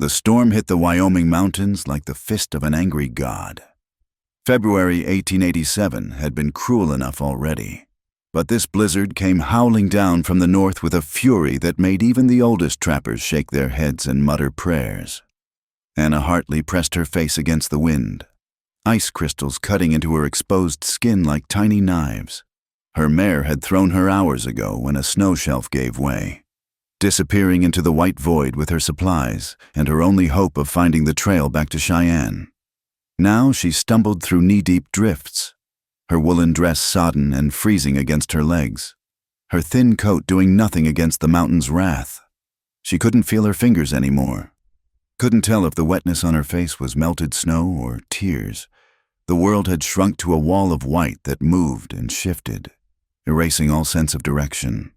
The storm hit the Wyoming mountains like the fist of an angry god. February 1887 had been cruel enough already, but this blizzard came howling down from the north with a fury that made even the oldest trappers shake their heads and mutter prayers. Anna Hartley pressed her face against the wind, ice crystals cutting into her exposed skin like tiny knives. Her mare had thrown her hours ago when a snow shelf gave way, disappearing into the white void with her supplies and her only hope of finding the trail back to Cheyenne. Now she stumbled through knee-deep drifts, her woolen dress sodden and freezing against her legs, her thin coat doing nothing against the mountain's wrath. She couldn't feel her fingers anymore, couldn't tell if the wetness on her face was melted snow or tears. The world had shrunk to a wall of white that moved and shifted, erasing all sense of direction.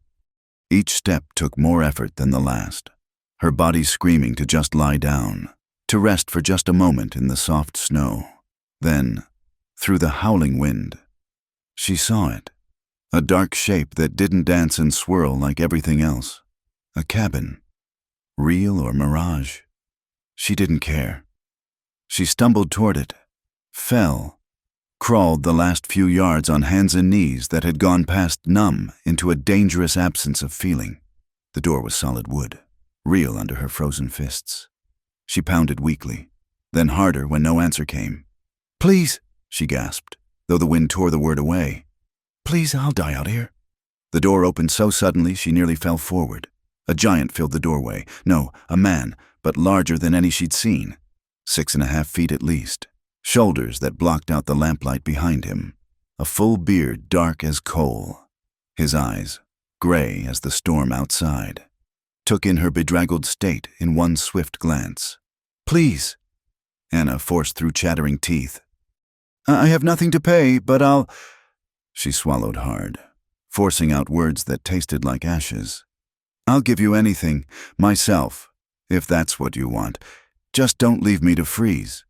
Each step took more effort than the last, her body screaming to just lie down, to rest for just a moment in the soft snow. Then, through the howling wind, she saw it, a dark shape that didn't dance and swirl like everything else. A cabin, real or mirage. She didn't care. She stumbled toward it, fell, crawled the last few yards on hands and knees that had gone past numb into a dangerous absence of feeling. The door was solid wood, real under her frozen fists. She pounded weakly, then harder when no answer came. "Please," she gasped, though the wind tore the word away. "Please, I'll die out here." The door opened so suddenly she nearly fell forward. A giant filled the doorway. No, a man, but larger than any she'd seen. 6.5 feet at least. Shoulders that blocked out the lamplight behind him. A full beard dark as coal. His eyes, gray as the storm outside, took in her bedraggled state in one swift glance. "Please," Anna forced through chattering teeth. "I have nothing to pay, but I'll—" She swallowed hard, forcing out words that tasted like ashes. "I'll give you anything, myself, if that's what you want. Just don't leave me to freeze."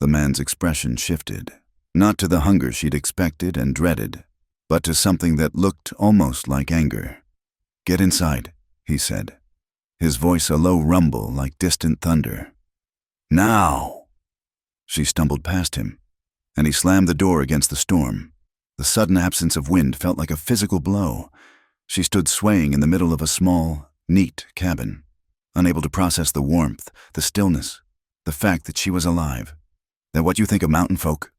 The man's expression shifted, not to the hunger she'd expected and dreaded, but to something that looked almost like anger. "Get inside," he said, his voice a low rumble like distant thunder. "Now!" She stumbled past him, and he slammed the door against the storm. The sudden absence of wind felt like a physical blow. She stood swaying in the middle of a small, neat cabin, unable to process the warmth, the stillness, the fact that she was alive. "That what you think of mountain folk?"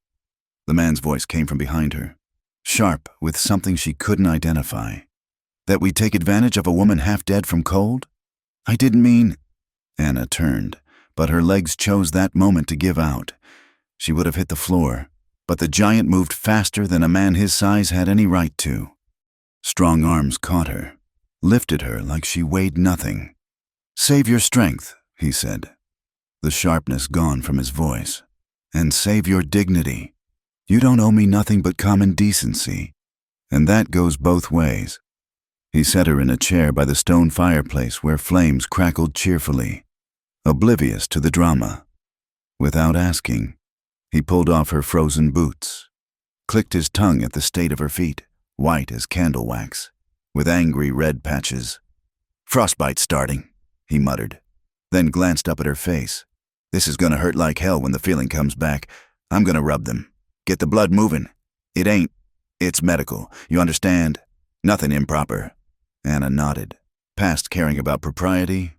The man's voice came from behind her, sharp with something she couldn't identify. "That we take advantage of a woman half dead from cold? I didn't mean—" Anna turned, but her legs chose that moment to give out. She would have hit the floor, but the giant moved faster than a man his size had any right to. Strong arms caught her, lifted her like she weighed nothing. "Save your strength," he said, the sharpness gone from his voice. "And save your dignity. You don't owe me nothing but common decency, and that goes both ways." He set her in a chair by the stone fireplace where flames crackled cheerfully, oblivious to the drama. Without asking, he pulled off her frozen boots, clicked his tongue at the state of her feet, white as candle wax, with angry red patches. "Frostbite starting," he muttered, then glanced up at her face. "This is gonna hurt like hell when the feeling comes back. I'm gonna rub them. Get the blood moving. It's medical, you understand? Nothing improper." Anna nodded, past caring about propriety.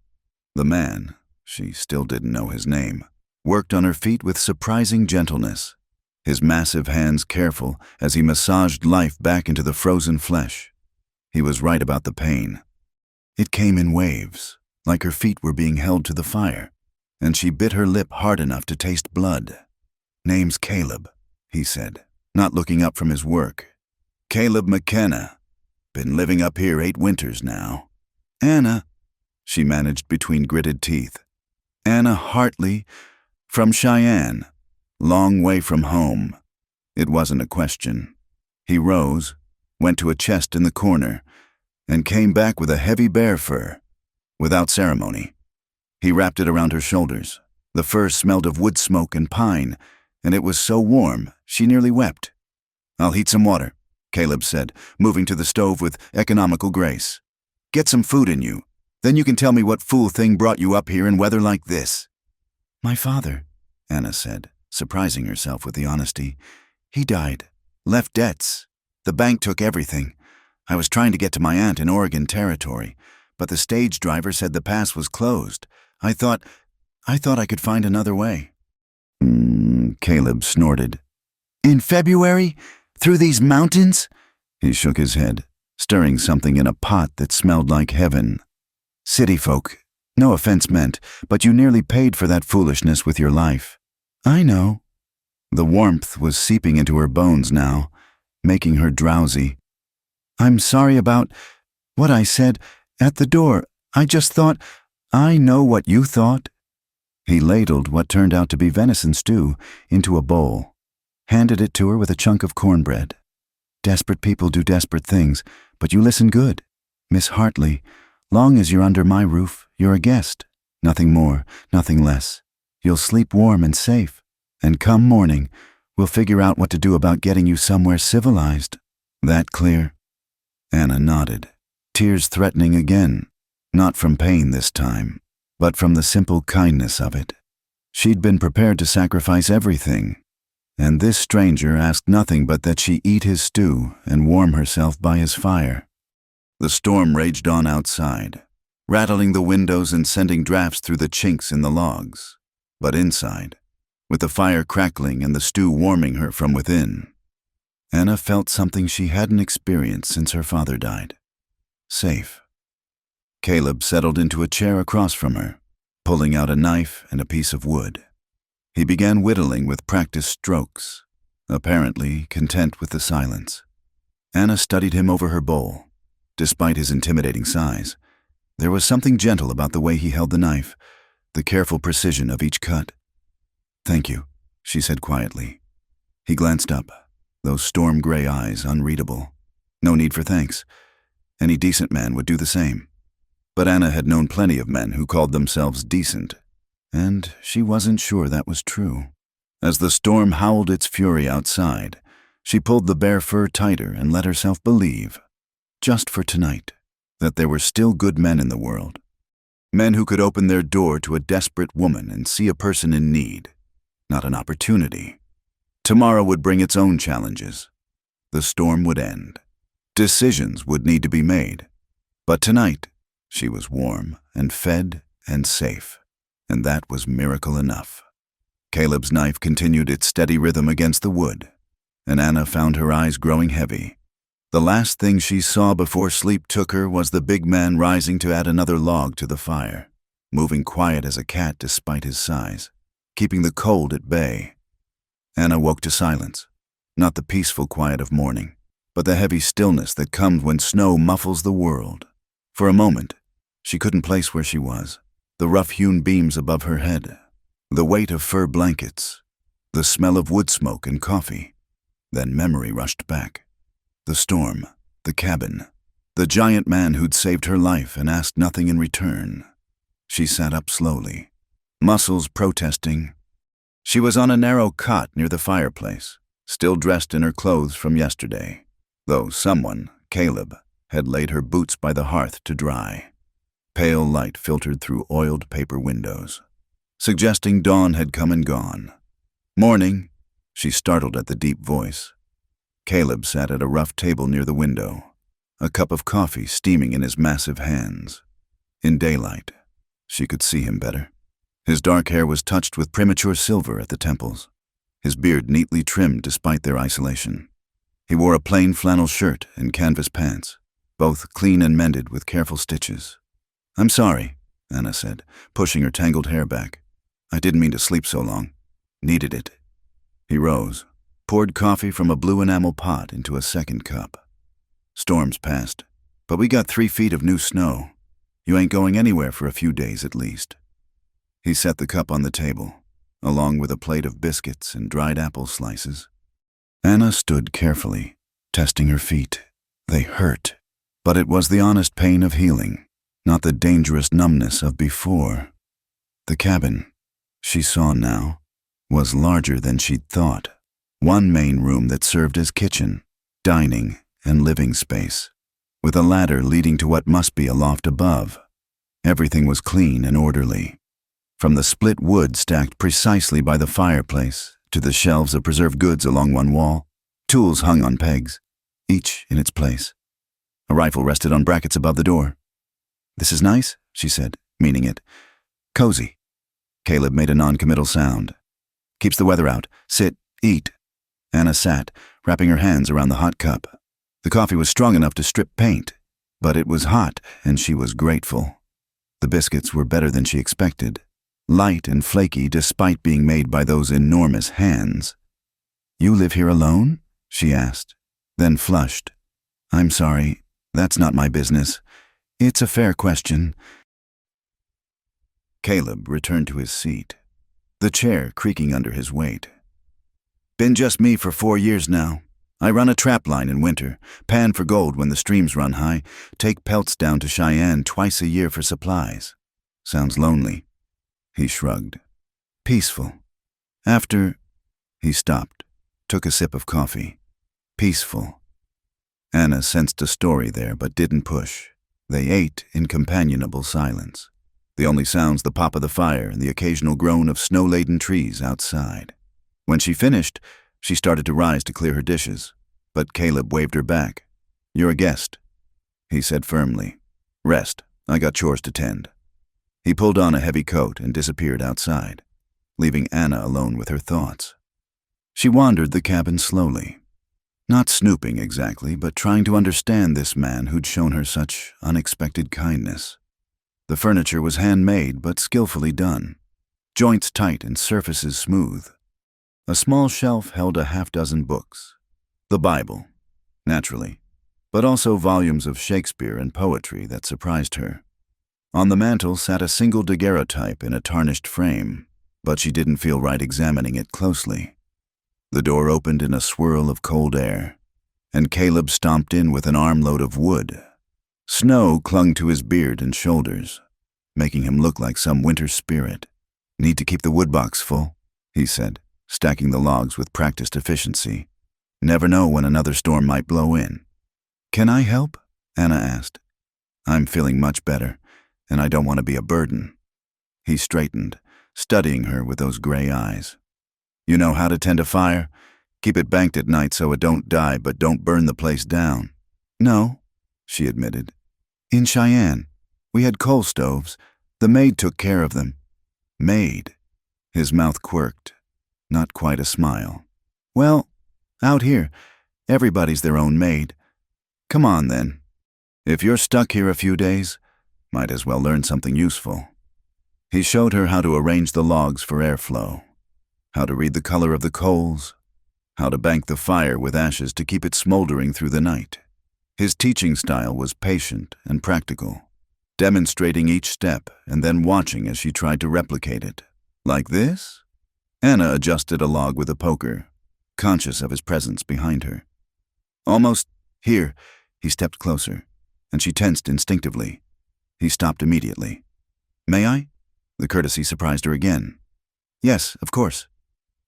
The man, she still didn't know his name, worked on her feet with surprising gentleness, his massive hands careful as he massaged life back into the frozen flesh. He was right about the pain. It came in waves, like her feet were being held to the fire, and she bit her lip hard enough to taste blood. "Name's Caleb," he said, not looking up from his work. "Caleb McKenna. Been living up here 8 winters now." "Anna," she managed between gritted teeth. "Anna Hartley, from Cheyenne. Long way from home." It wasn't a question. He rose, went to a chest in the corner, and came back with a heavy bear fur, without ceremony. He wrapped it around her shoulders. The fur smelled of wood smoke and pine, and it was so warm she nearly wept. "I'll heat some water," Caleb said, moving to the stove with economical grace. "Get some food in you. Then you can tell me what fool thing brought you up here in weather like this." "My father," Anna said, surprising herself with the honesty. "He died. Left debts. The bank took everything. I was trying to get to my aunt in Oregon Territory, but the stage driver said the pass was closed. I thought I could find another way." Caleb snorted. "In February? Through these mountains?" He shook his head, stirring something in a pot that smelled like heaven. "City folk. No offense meant, but you nearly paid for that foolishness with your life." "I know." The warmth was seeping into her bones now, making her drowsy. "I'm sorry about what I said at the door. I just thought, I know what you thought." He ladled what turned out to be venison stew into a bowl, handed it to her with a chunk of cornbread. "Desperate people do desperate things, but you listen good. Miss Hartley, long as you're under my roof, you're a guest. Nothing more, nothing less. You'll sleep warm and safe, and come morning, we'll figure out what to do about getting you somewhere civilized. That clear?" Anna nodded, tears threatening again, not from pain this time, but from the simple kindness of it. She'd been prepared to sacrifice everything, and this stranger asked nothing but that she eat his stew and warm herself by his fire. The storm raged on outside, rattling the windows and sending drafts through the chinks in the logs. But inside, with the fire crackling and the stew warming her from within, Anna felt something she hadn't experienced since her father died. Safe. Caleb settled into a chair across from her, pulling out a knife and a piece of wood. He began whittling with practiced strokes, apparently content with the silence. Anna studied him over her bowl. Despite his intimidating size, there was something gentle about the way he held the knife, the careful precision of each cut. "Thank you," she said quietly. He glanced up, those storm-gray eyes unreadable. No need for thanks. Any decent man would do the same. But Anna had known plenty of men who called themselves decent, and she wasn't sure that was true. As the storm howled its fury outside, she pulled the bear fur tighter and let herself believe, just for tonight, that there were still good men in the world. Men who could open their door to a desperate woman and see a person in need, not an opportunity. Tomorrow would bring its own challenges. The storm would end. Decisions would need to be made. But tonight, she was warm and fed and safe, and that was miracle enough. Caleb's knife continued its steady rhythm against the wood, and Anna found her eyes growing heavy. The last thing she saw before sleep took her was the big man rising to add another log to the fire, moving quiet as a cat despite his size, keeping the cold at bay. Anna woke to silence, not the peaceful quiet of morning, but the heavy stillness that comes when snow muffles the world. For a moment, she couldn't place where she was, the rough-hewn beams above her head, the weight of fur blankets, the smell of wood smoke and coffee. Then memory rushed back. The storm, the cabin, the giant man who'd saved her life and asked nothing in return. She sat up slowly, muscles protesting. She was on a narrow cot near the fireplace, still dressed in her clothes from yesterday, though someone, Caleb, had laid her boots by the hearth to dry. Pale light filtered through oiled paper windows, suggesting dawn had come and gone. "Morning," she startled at the deep voice. Caleb sat at a rough table near the window, a cup of coffee steaming in his massive hands. In daylight, she could see him better. His dark hair was touched with premature silver at the temples, his beard neatly trimmed despite their isolation. He wore a plain flannel shirt and canvas pants, both clean and mended with careful stitches. "I'm sorry," Anna said, pushing her tangled hair back. "I didn't mean to sleep so long. Needed it." He rose, poured coffee from a blue enamel pot into a second cup. "Storms passed, but we got 3 feet of new snow. You ain't going anywhere for a few days at least." He set the cup on the table, along with a plate of biscuits and dried apple slices. Anna stood carefully, testing her feet. They hurt, but it was the honest pain of healing, not the dangerous numbness of before. The cabin, she saw now, was larger than she'd thought. One main room that served as kitchen, dining, and living space, with a ladder leading to what must be a loft above. Everything was clean and orderly. From the split wood stacked precisely by the fireplace to the shelves of preserved goods along one wall, tools hung on pegs, each in its place. A rifle rested on brackets above the door. "This is nice," she said, meaning it. "Cozy." Caleb made a non-committal sound. "Keeps the weather out. Sit, eat." Anna sat, wrapping her hands around the hot cup. The coffee was strong enough to strip paint, but it was hot, and she was grateful. The biscuits were better than she expected, light and flaky despite being made by those enormous hands. "You live here alone?" she asked, then flushed. "I'm sorry, that's not my business. It's a fair question." Caleb returned to his seat, the chair creaking under his weight. "Been just me for 4 years now. I run a trap line in winter, pan for gold when the streams run high, take pelts down to Cheyenne twice a year for supplies. Sounds lonely." He shrugged. "Peaceful. After—" He stopped, took a sip of coffee. "Peaceful." Anna sensed a story there but didn't push. They ate in companionable silence. The only sounds the pop of the fire and the occasional groan of snow-laden trees outside. When she finished, she started to rise to clear her dishes, but Caleb waved her back. "You're a guest," he said firmly. "Rest. I got chores to tend." He pulled on a heavy coat and disappeared outside, leaving Anna alone with her thoughts. She wandered the cabin slowly, not snooping exactly, but trying to understand this man who'd shown her such unexpected kindness. The furniture was handmade but skillfully done, joints tight and surfaces smooth. A small shelf held a half-dozen books. The Bible, naturally, but also volumes of Shakespeare and poetry that surprised her. On the mantel sat a single daguerreotype in a tarnished frame, but she didn't feel right examining it closely. The door opened in a swirl of cold air, and Caleb stomped in with an armload of wood. Snow clung to his beard and shoulders, making him look like some winter spirit. "Need to keep the wood box full," he said, stacking the logs with practiced efficiency. "Never know when another storm might blow in." "Can I help?" Anna asked. "I'm feeling much better, and I don't want to be a burden." He straightened, studying her with those gray eyes. "You know how to tend a fire? Keep it banked at night so it don't die, but don't burn the place down." "No," she admitted. "In Cheyenne, we had coal stoves. The maid took care of them." "Maid?" His mouth quirked. Not quite a smile. "Well, out here, everybody's their own maid. Come on, then. If you're stuck here a few days, might as well learn something useful." He showed her how to arrange the logs for airflow, how to read the color of the coals, how to bank the fire with ashes to keep it smoldering through the night. His teaching style was patient and practical, demonstrating each step and then watching as she tried to replicate it. "Like this?" Anna adjusted a log with a poker, conscious of his presence behind her. "Almost here." He stepped closer, and she tensed instinctively. He stopped immediately. "May I?" The courtesy surprised her again. "Yes, of course."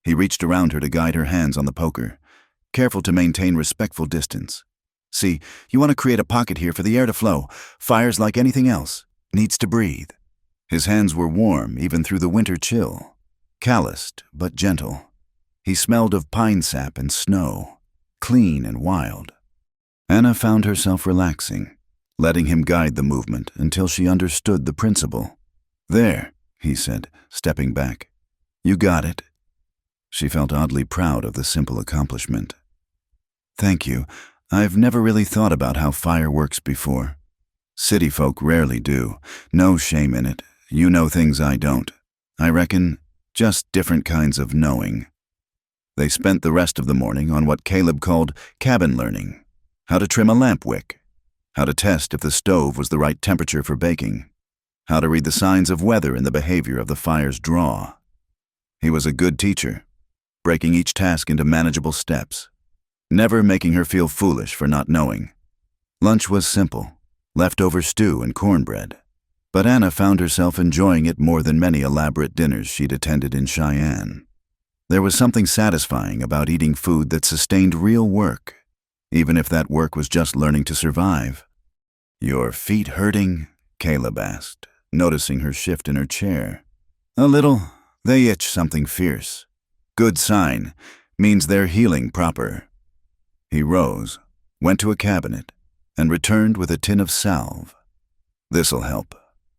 He reached around her to guide her hands on the poker, careful to maintain respectful distance. "See, you want to create a pocket here for the air to flow. Fire's like anything else, needs to breathe." His hands were warm even through the winter chill, calloused but gentle. He smelled of pine sap and snow, clean and wild. Anna found herself relaxing, letting him guide the movement until she understood the principle. "There," he said, stepping back. "You got it." She felt oddly proud of the simple accomplishment. "Thank you. I've never really thought about how fire works before. City folk rarely do. No shame in it. You know things I don't. I reckon just different kinds of knowing." They spent the rest of the morning on what Caleb called cabin learning. How to trim a lamp wick. How to test if the stove was the right temperature for baking. How to read the signs of weather in the behavior of the fire's draw. He was a good teacher, breaking each task into manageable steps, never making her feel foolish for not knowing. Lunch was simple, leftover stew and cornbread, but Anna found herself enjoying it more than many elaborate dinners she'd attended in Cheyenne. There was something satisfying about eating food that sustained real work, even if that work was just learning to survive. "Your feet hurting?" Caleb asked, noticing her shift in her chair. A little. They itch something fierce. Good sign. Means they're healing proper. He rose, went to a cabinet, and returned with a tin of salve. This'll help.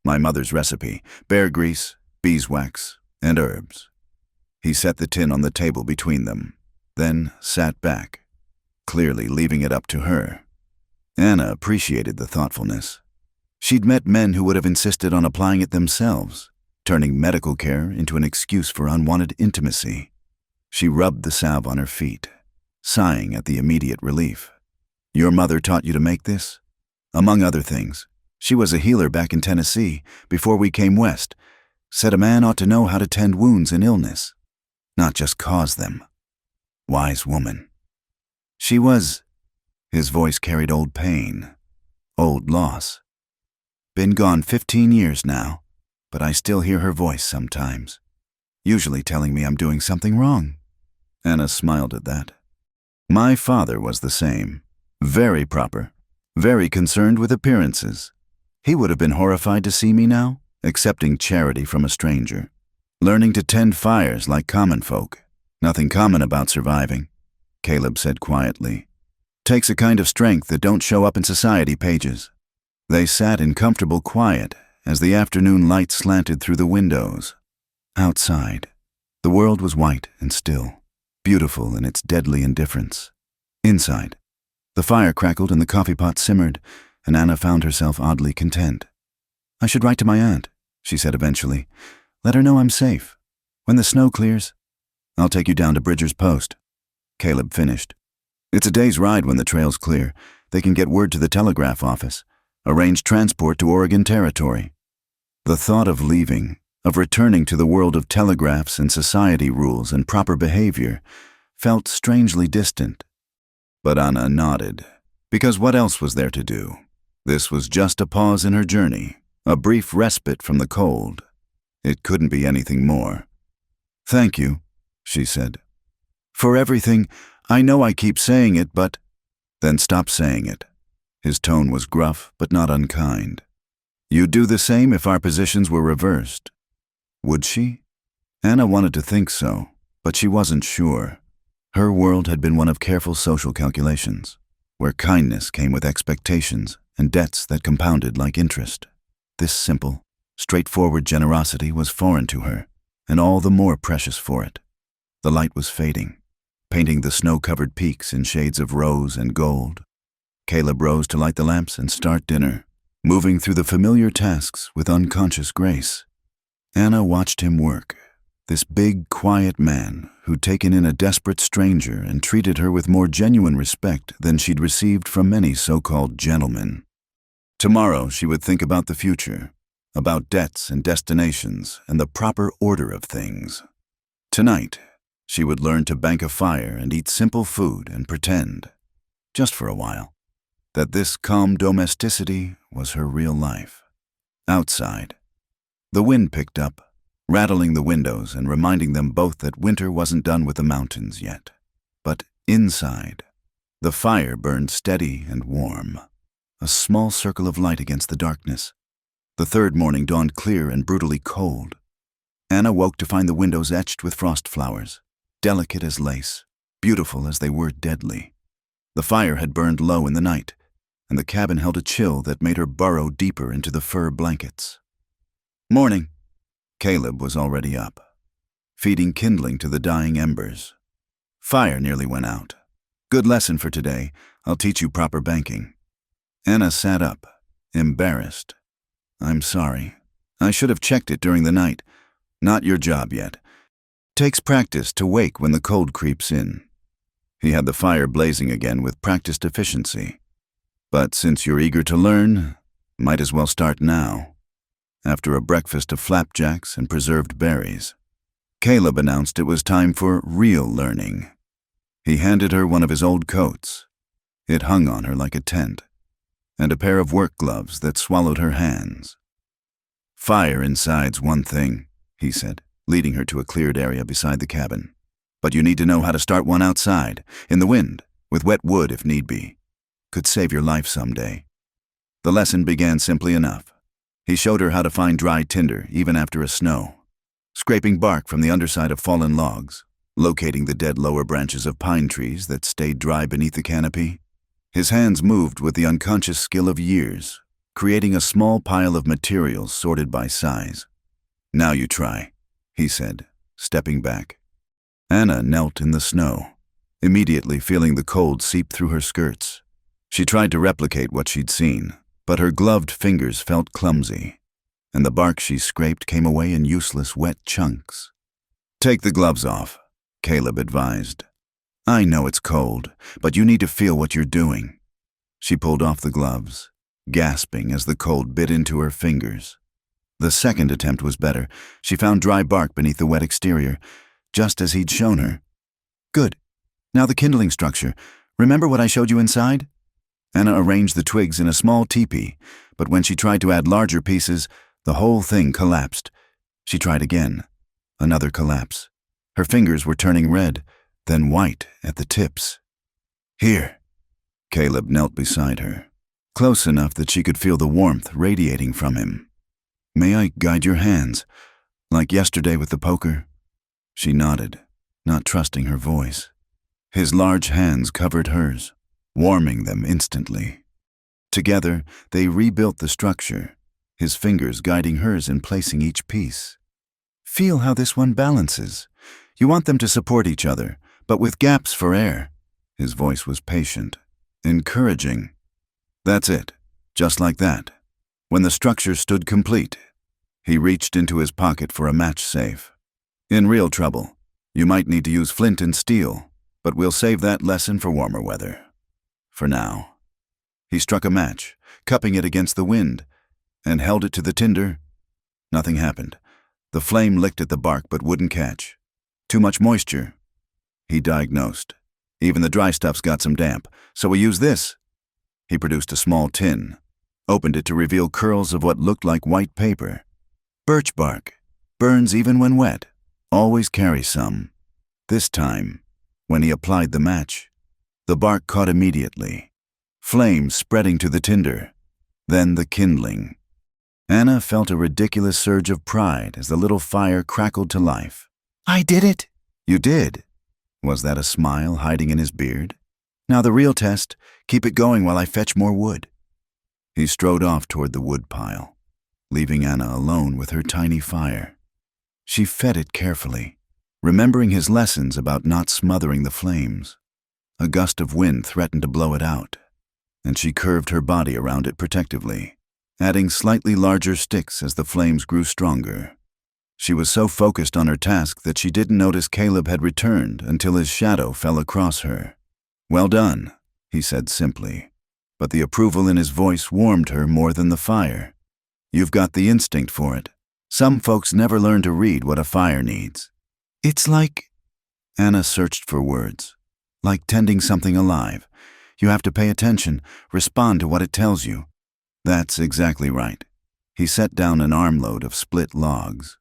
My mother's recipe. Bear grease, beeswax, and herbs. He set the tin on the table between them, then sat back, clearly leaving it up to her. Anna appreciated the thoughtfulness. She'd met men who would have insisted on applying it themselves, turning medical care into an excuse for unwanted intimacy. She rubbed the salve on her feet, sighing at the immediate relief. Your mother taught you to make this? Among other things. She was a healer back in Tennessee before we came west. Said a man ought to know how to tend wounds in illness, not just cause them. Wise woman. She was. His voice carried old pain, old loss. Been gone 15 years now, but I still hear her voice sometimes, usually telling me I'm doing something wrong. Anna smiled at that. My father was the same. Very proper, very concerned with appearances. He would have been horrified to see me now, accepting charity from a stranger, learning to tend fires like common folk. Nothing common about surviving, Caleb said quietly. Takes a kind of strength that don't show up in society pages. They sat in comfortable quiet as the afternoon light slanted through the windows. Outside, the world was white and still, beautiful in its deadly indifference. Inside, the fire crackled and the coffee pot simmered, and Anna found herself oddly content. I should write to my aunt, she said eventually. Let her know I'm safe. When the snow clears, I'll take you down to Bridger's Post. Caleb finished. It's a day's ride when the trail's clear. They can get word to the telegraph office, arrange transport to Oregon Territory. The thought of leaving, of returning to the world of telegraphs and society rules and proper behavior, felt strangely distant. But Anna nodded, because what else was there to do? This was just a pause in her journey, a brief respite from the cold. It couldn't be anything more. Thank you, she said. For everything. I know I keep saying it, but... Then stop saying it. His tone was gruff, but not unkind. You'd do the same if our positions were reversed. Would she? Anna wanted to think so, but she wasn't sure. Her world had been one of careful social calculations, where kindness came with expectations and debts that compounded like interest. This simple, straightforward generosity was foreign to her, and all the more precious for it. The light was fading, painting the snow-covered peaks in shades of rose and gold. Caleb rose to light the lamps and start dinner, moving through the familiar tasks with unconscious grace. Anna watched him work, this big, quiet man who'd taken in a desperate stranger and treated her with more genuine respect than she'd received from many so-called gentlemen. Tomorrow she would think about the future, about debts and destinations and the proper order of things. Tonight, she would learn to bank a fire and eat simple food and pretend, just for a while, that this calm domesticity was her real life. Outside, the wind picked up, rattling the windows and reminding them both that winter wasn't done with the mountains yet. But inside, the fire burned steady and warm, a small circle of light against the darkness. The third morning dawned clear and brutally cold. Anna woke to find the windows etched with frost flowers, delicate as lace, beautiful as they were deadly. The fire had burned low in the night, and the cabin held a chill that made her burrow deeper into the fur blankets. Morning. Caleb was already up, feeding kindling to the dying embers. Fire nearly went out. Good lesson for today. I'll teach you proper banking. Anna sat up, embarrassed. I'm sorry. I should have checked it during the night. Not your job yet. Takes practice to wake when the cold creeps in. He had the fire blazing again with practiced efficiency. But since you're eager to learn, might as well start now. After a breakfast of flapjacks and preserved berries, Caleb announced it was time for real learning. He handed her one of his old coats. It hung on her like a tent, and a pair of work gloves that swallowed her hands. Fire inside's one thing, he said, leading her to a cleared area beside the cabin. But you need to know how to start one outside, in the wind, with wet wood if need be. Could save your life someday. The lesson began simply enough. He showed her how to find dry tinder even after a snow, scraping bark from the underside of fallen logs, locating the dead lower branches of pine trees that stayed dry beneath the canopy. His hands moved with the unconscious skill of years, creating a small pile of materials sorted by size. "Now you try," he said, stepping back. Anna knelt in the snow, immediately feeling the cold seep through her skirts. She tried to replicate what she'd seen, but her gloved fingers felt clumsy, and the bark she scraped came away in useless wet chunks. "Take the gloves off," Caleb advised. "I know it's cold, but you need to feel what you're doing." She pulled off the gloves, gasping as the cold bit into her fingers. The second attempt was better. She found dry bark beneath the wet exterior, just as he'd shown her. "Good. Now the kindling structure. Remember what I showed you inside?" Anna arranged the twigs in a small teepee, but when she tried to add larger pieces, the whole thing collapsed. She tried again. Another collapse. Her fingers were turning red, then white at the tips. "Here." Caleb knelt beside her, close enough that she could feel the warmth radiating from him. "May I guide your hands, like yesterday with the poker?" She nodded, not trusting her voice. His large hands covered hers, warming them instantly. Together, they rebuilt the structure, his fingers guiding hers in placing each piece. "Feel how this one balances. You want them to support each other, but with gaps for air." His voice was patient, encouraging. "That's it, just like that." When the structure stood complete, he reached into his pocket for a match safe. "In real trouble, you might need to use flint and steel, but we'll save that lesson for warmer weather. For now." He struck a match, cupping it against the wind, and held it to the tinder. Nothing happened. The flame licked at the bark but wouldn't catch. "Too much moisture," he diagnosed. "Even the dry stuff's got some damp, so we use this." He produced a small tin, opened it to reveal curls of what looked like white paper. "Birch bark. Burns even when wet. Always carry some." This time, when he applied the match, the bark caught immediately, flames spreading to the tinder, then the kindling. Anna felt a ridiculous surge of pride as the little fire crackled to life. "I did it!" "You did?" Was that a smile hiding in his beard? "Now the real test. Keep it going while I fetch more wood." He strode off toward the wood pile, leaving Anna alone with her tiny fire. She fed it carefully, remembering his lessons about not smothering the flames. A gust of wind threatened to blow it out, and she curved her body around it protectively, adding slightly larger sticks as the flames grew stronger. She was so focused on her task that she didn't notice Caleb had returned until his shadow fell across her. "Well done," he said simply, but the approval in his voice warmed her more than the fire. "You've got the instinct for it. Some folks never learn to read what a fire needs." "It's like—" Anna searched for words. "Like tending something alive. You have to pay attention, respond to what it tells you." "That's exactly right." He set down an armload of split logs.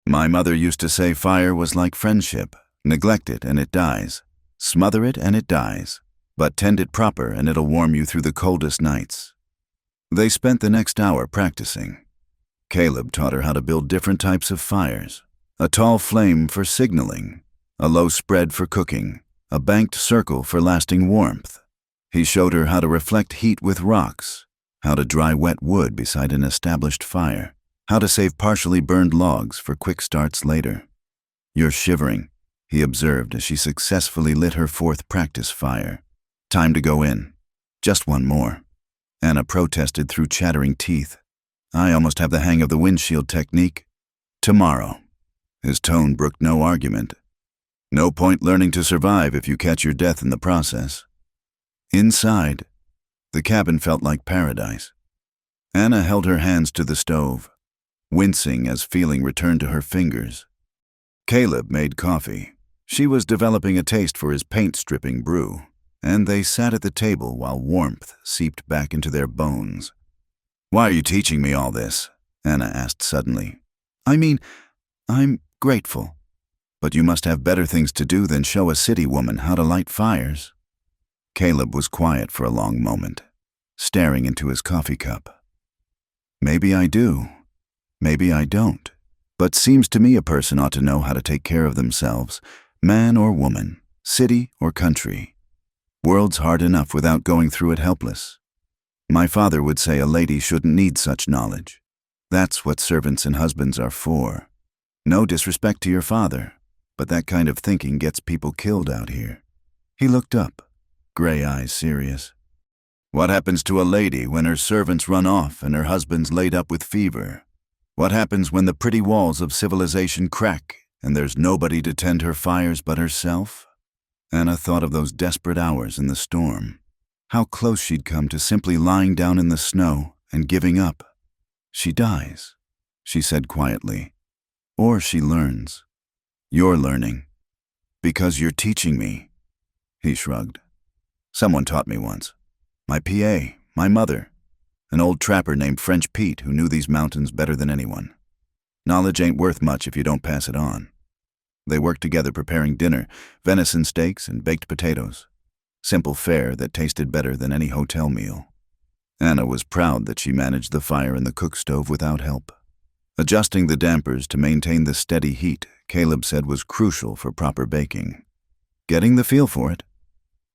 "My mother used to say fire was like friendship. Neglect it and it dies. Smother it and it dies. But tend it proper and it'll warm you through the coldest nights." They spent the next hour practicing. Caleb taught her how to build different types of fires. A tall flame for signaling, a low spread for cooking, a banked circle for lasting warmth. He showed her how to reflect heat with rocks, how to dry wet wood beside an established fire, how to save partially burned logs for quick starts later. "You're shivering," he observed as she successfully lit her fourth practice fire. "Time to go in." "Just one more," Anna protested through chattering teeth. "I almost have the hang of the windshield technique." "Tomorrow." His tone brooked no argument. "No point learning to survive if you catch your death in the process." Inside, the cabin felt like paradise. Anna held her hands to the stove, wincing as feeling returned to her fingers. Caleb made coffee. She was developing a taste for his paint-stripping brew, and they sat at the table while warmth seeped back into their bones. "Why are you teaching me all this?" Anna asked suddenly. I'm grateful. But you must have better things to do than show a city woman how to light fires." Caleb was quiet for a long moment, staring into his coffee cup. Maybe I do. Maybe I don't. But seems to me a person ought to know how to take care of themselves, man or woman, city or country. World's hard enough without going through it helpless. My father would say a lady shouldn't need such knowledge. That's what servants and husbands are for. No disrespect to your father, but that kind of thinking gets people killed out here. He looked up, gray eyes serious. What happens to a lady when her servants run off and her husband's laid up with fever? What happens when the pretty walls of civilization crack and there's nobody to tend her fires but herself? Anna thought of those desperate hours in the storm. How close she'd come to simply lying down in the snow and giving up. She dies, she said quietly. Or she learns. You're learning. Because you're teaching me. He shrugged. Someone taught me once. My PA, my mother, an old trapper named French Pete who knew these mountains better than anyone. Knowledge ain't worth much if you don't pass it on. They worked together preparing dinner, venison steaks and baked potatoes. Simple fare that tasted better than any hotel meal. Anna was proud that she managed the fire in the cook stove without help. Adjusting the dampers to maintain the steady heat, Caleb said was crucial for proper baking. Getting the feel for it.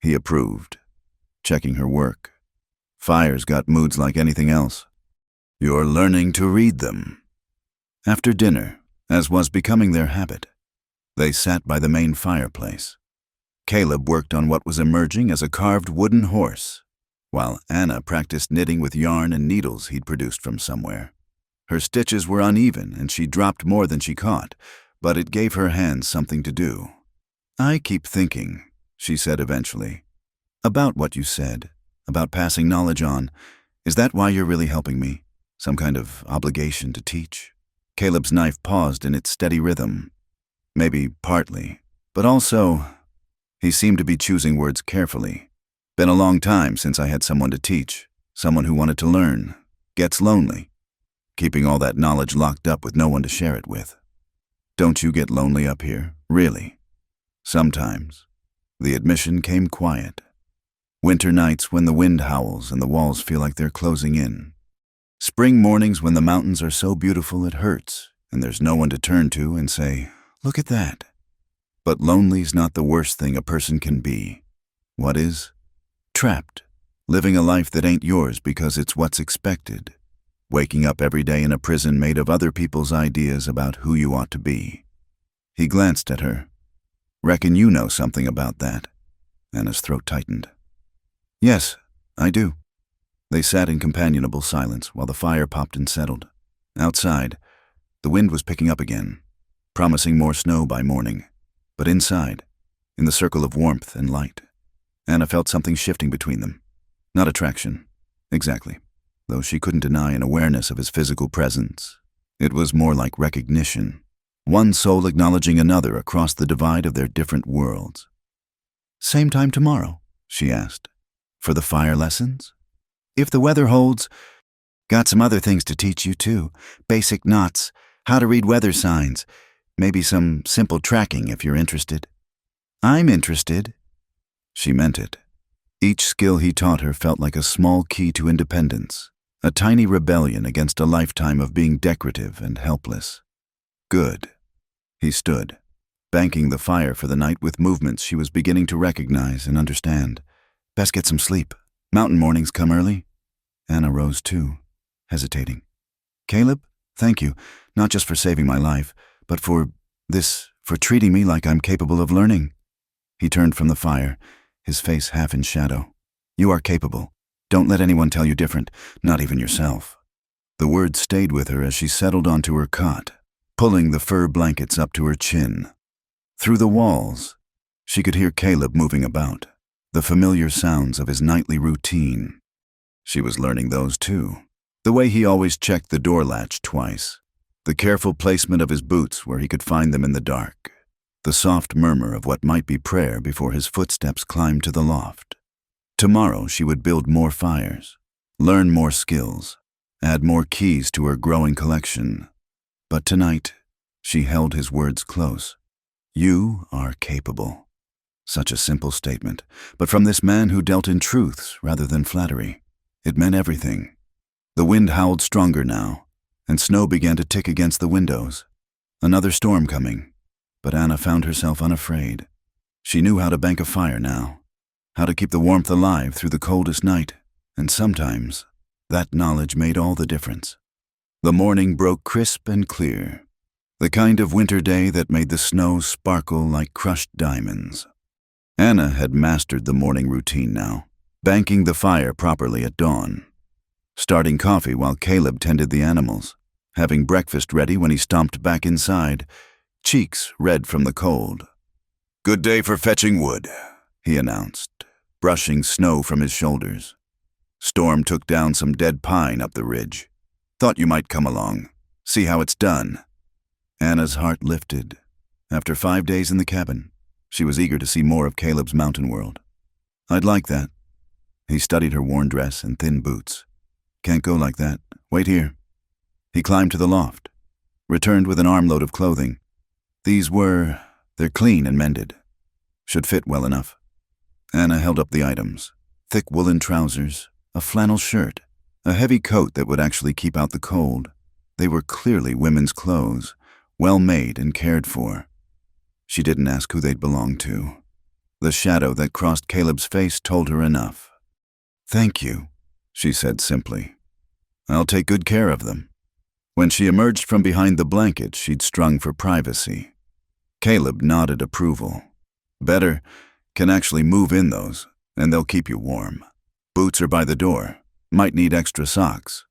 He approved. Checking her work. Fire's got moods like anything else. You're learning to read them. After dinner, as was becoming their habit, they sat by the main fireplace. Caleb worked on what was emerging as a carved wooden horse, while Anna practiced knitting with yarn and needles he'd produced from somewhere. Her stitches were uneven and she dropped more than she caught, but it gave her hands something to do. I keep thinking, she said eventually, about what you said, about passing knowledge on. Is that why you're really helping me? Some kind of obligation to teach? Caleb's knife paused in its steady rhythm. Maybe partly, but also, he seemed to be choosing words carefully. Been a long time since I had someone to teach, someone who wanted to learn. Gets lonely. Keeping all that knowledge locked up with no one to share it with. Don't you get lonely up here, really? Sometimes. The admission came quiet. Winter nights when the wind howls and the walls feel like they're closing in. Spring mornings when the mountains are so beautiful it hurts, and there's no one to turn to and say, look at that. But lonely's not the worst thing a person can be. What is? Trapped. Living a life that ain't yours because it's what's expected. Waking up every day in a prison made of other people's ideas about who you ought to be. He glanced at her. Reckon you know something about that. Anna's throat tightened. Yes, I do. They sat in companionable silence while the fire popped and settled. Outside, the wind was picking up again, promising more snow by morning. But inside, in the circle of warmth and light, Anna felt something shifting between them. Not attraction, exactly, though she couldn't deny an awareness of his physical presence. It was more like recognition, one soul acknowledging another across the divide of their different worlds. Same time tomorrow, she asked. For the fire lessons? If the weather holds. Got some other things to teach you too. Basic knots, how to read weather signs, maybe some simple tracking if you're interested. I'm interested. She meant it. Each skill he taught her felt like a small key to independence, a tiny rebellion against a lifetime of being decorative and helpless. Good. He stood, banking the fire for the night with movements she was beginning to recognize and understand. Best get some sleep. Mountain mornings come early. Anna rose too, hesitating. Caleb, thank you, not just for saving my life, but for treating me like I'm capable of learning. He turned from the fire, his face half in shadow. You are capable. Don't let anyone tell you different, not even yourself. The words stayed with her as she settled onto her cot, pulling the fur blankets up to her chin. Through the walls, she could hear Caleb moving about, the familiar sounds of his nightly routine. She was learning those too. The way he always checked the door latch twice. The careful placement of his boots where he could find them in the dark. The soft murmur of what might be prayer before his footsteps climbed to the loft. Tomorrow she would build more fires, learn more skills, add more keys to her growing collection. But tonight, she held his words close. You are capable. Such a simple statement, but from this man who dealt in truths rather than flattery. It meant everything. The wind howled stronger now, and snow began to tick against the windows. Another storm coming, but Anna found herself unafraid. She knew how to bank a fire now, how to keep the warmth alive through the coldest night, and sometimes that knowledge made all the difference. The morning broke crisp and clear, the kind of winter day that made the snow sparkle like crushed diamonds. Anna had mastered the morning routine now, banking the fire properly at dawn, starting coffee while Caleb tended the animals, having breakfast ready when he stomped back inside, cheeks red from the cold. "Good day for fetching wood," he announced, brushing snow from his shoulders. "Storm took down some dead pine up the ridge. Thought you might come along, see how it's done." Anna's heart lifted. After 5 days in the cabin, she was eager to see more of Caleb's mountain world. "I'd like that." He studied her worn dress and thin boots. "Can't go like that. Wait here." He climbed to the loft, returned with an armload of clothing. They're clean and mended. Should fit well enough. Anna held up the items. Thick woolen trousers, a flannel shirt, a heavy coat that would actually keep out the cold. They were clearly women's clothes, well made and cared for. She didn't ask who they'd belonged to. The shadow that crossed Caleb's face told her enough. "Thank you," she said simply. "I'll take good care of them." When she emerged from behind the blanket she'd strung for privacy, Caleb nodded approval. "Better. Can actually move in those, and they'll keep you warm. Boots are by the door. Might need extra socks."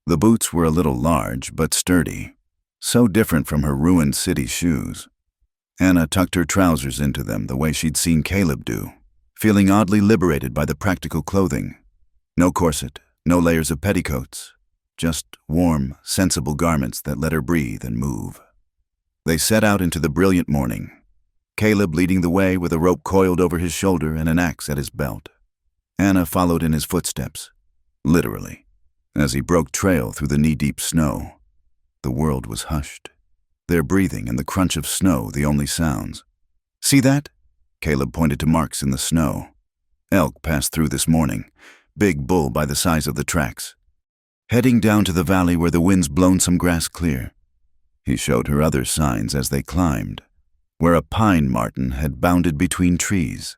The boots were a little large, but sturdy. So different from her ruined city shoes. Anna tucked her trousers into them the way she'd seen Caleb do, feeling oddly liberated by the practical clothing. No corset, no layers of petticoats. Just warm, sensible garments that let her breathe and move. They set out into the brilliant morning, Caleb leading the way with a rope coiled over his shoulder and an axe at his belt. Anna followed in his footsteps, literally, as he broke trail through the knee-deep snow. The world was hushed, their breathing and the crunch of snow the only sounds. "See that?" Caleb pointed to marks in the snow. "Elk passed through this morning, big bull by the size of the tracks. Heading down to the valley where the wind's blown some grass clear." He showed her other signs as they climbed, where a pine marten had bounded between trees,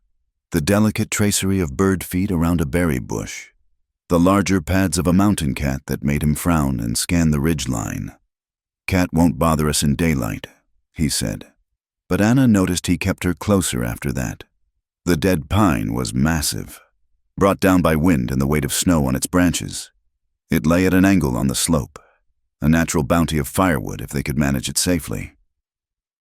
the delicate tracery of bird feet around a berry bush, the larger pads of a mountain cat that made him frown and scan the ridge line. "Cat won't bother us in daylight," he said. But Anna noticed he kept her closer after that. The dead pine was massive, brought down by wind and the weight of snow on its branches. It lay at an angle on the slope, a natural bounty of firewood if they could manage it safely.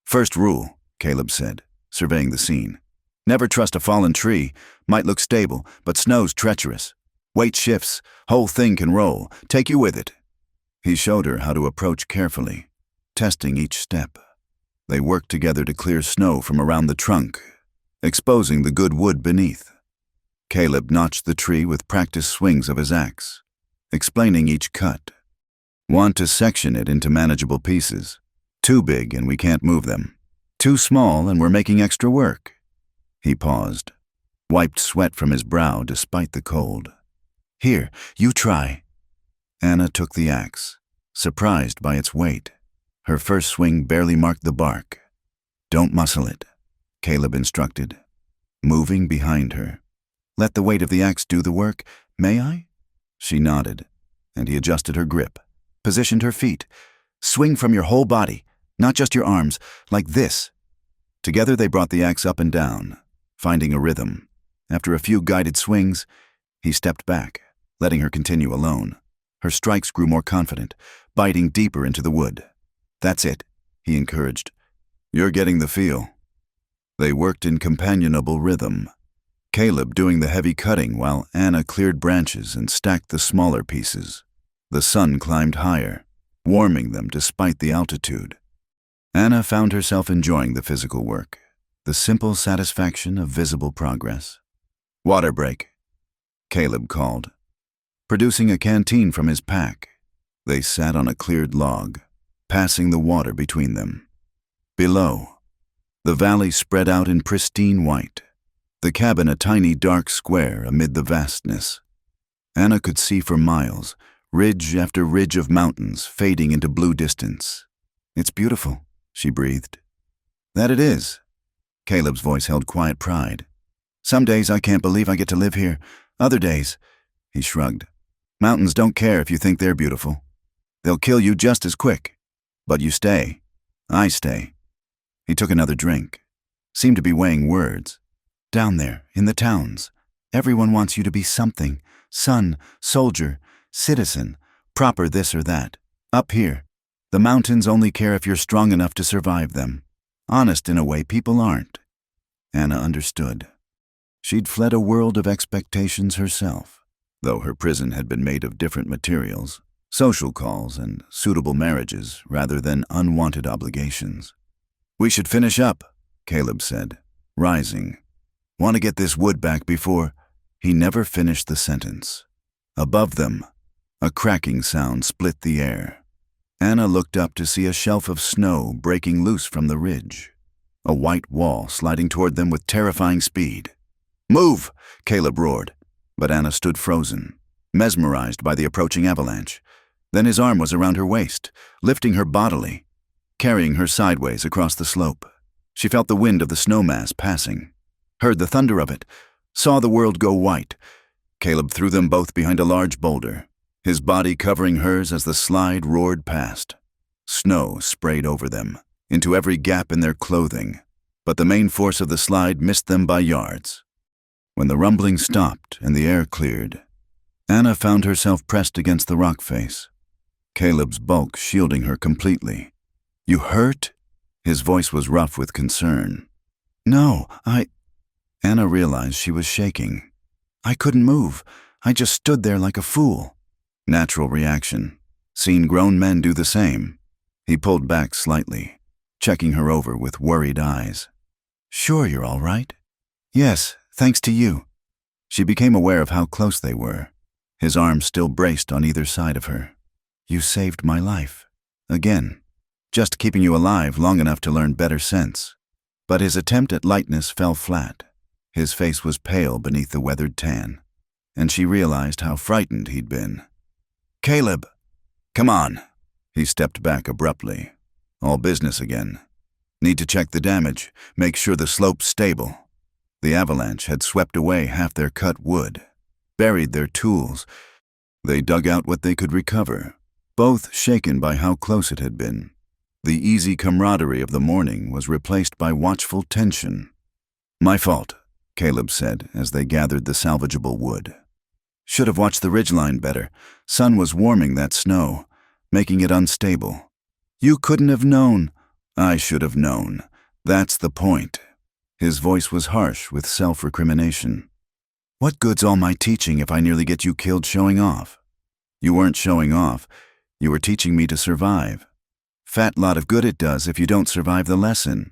"First rule," Caleb said, surveying the scene. "Never trust a fallen tree. Might look stable, but snow's treacherous. Weight shifts, whole thing can roll. Take you with it." He showed her how to approach carefully, testing each step. They worked together to clear snow from around the trunk, exposing the good wood beneath. Caleb notched the tree with practiced swings of his axe, explaining each cut. "Want to section it into manageable pieces. Too big and we can't move them. Too small and we're making extra work." He paused, wiped sweat from his brow despite the cold. "Here, you try." Anna took the axe, surprised by its weight. Her first swing barely marked the bark. "Don't muscle it," Caleb instructed, moving behind her. "Let the weight of the axe do the work. May I?" She nodded, and he adjusted her grip, positioned her feet. "Swing from your whole body, not just your arms, like this." Together they brought the axe up and down, finding a rhythm. After a few guided swings, he stepped back, letting her continue alone. Her strikes grew more confident, biting deeper into the wood. "That's it," he encouraged. "You're getting the feel." They worked in companionable rhythm, Caleb doing the heavy cutting while Anna cleared branches and stacked the smaller pieces. The sun climbed higher, warming them despite the altitude. Anna found herself enjoying the physical work, the simple satisfaction of visible progress. "Water break," Caleb called, producing a canteen from his pack. They sat on a cleared log, passing the water between them. Below, the valley spread out in pristine white, the cabin a tiny dark square amid the vastness. Anna could see for miles, ridge after ridge of mountains fading into blue distance. "It's beautiful," she breathed. "That it is." Caleb's voice held quiet pride. "Some days I can't believe I get to live here. Other days," he shrugged. "Mountains don't care if you think they're beautiful. They'll kill you just as quick. But you stay. I stay." He took another drink. Seemed to be weighing words. "Down there, in the towns, everyone wants you to be something. Son, soldier, citizen, proper this or that. Up here, the mountains only care if you're strong enough to survive them. Honest in a way people aren't." Anna understood. She'd fled a world of expectations herself, though her prison had been made of different materials, social calls and suitable marriages rather than unwanted obligations. "We should finish up," Caleb said, rising. "Want to get this wood back before—" He never finished the sentence. Above them, a cracking sound split the air. Anna looked up to see a shelf of snow breaking loose from the ridge, a white wall sliding toward them with terrifying speed. "Move!" Caleb roared, but Anna stood frozen, mesmerized by the approaching avalanche. Then his arm was around her waist, lifting her bodily, carrying her sideways across the slope. She felt the wind of the snowmass passing, heard the thunder of it, saw the world go white. Caleb threw them both behind a large boulder, his body covering hers as the slide roared past. Snow sprayed over them, into every gap in their clothing, but the main force of the slide missed them by yards. When the rumbling stopped and the air cleared, Anna found herself pressed against the rock face, Caleb's bulk shielding her completely. "You hurt?" His voice was rough with concern. "No, Anna realized she was shaking. "I couldn't move. I just stood there like a fool." Natural reaction. Seen grown men do the same. He pulled back slightly, checking her over with worried eyes. "Sure you're all right?" "Yes, thanks to you." She became aware of how close they were, his arms still braced on either side of her. "You saved my life. Again. Just keeping you alive long enough to learn better sense." But his attempt at lightness fell flat. His face was pale beneath the weathered tan, and she realized how frightened he'd been. "Caleb!" "Come on." He stepped back abruptly. "All business again. Need to check the damage, make sure the slope's stable." The avalanche had swept away half their cut wood, buried their tools. They dug out what they could recover, both shaken by how close it had been. The easy camaraderie of the morning was replaced by watchful tension. "My fault," Caleb said as they gathered the salvageable wood. "Should have watched the ridgeline better. Sun was warming that snow, making it unstable." "You couldn't have known." "I should have known. That's the point." His voice was harsh with self-recrimination. "What good's all my teaching if I nearly get you killed showing off?" "You weren't showing off. You were teaching me to survive. Fat lot of good it does if you don't survive the lesson."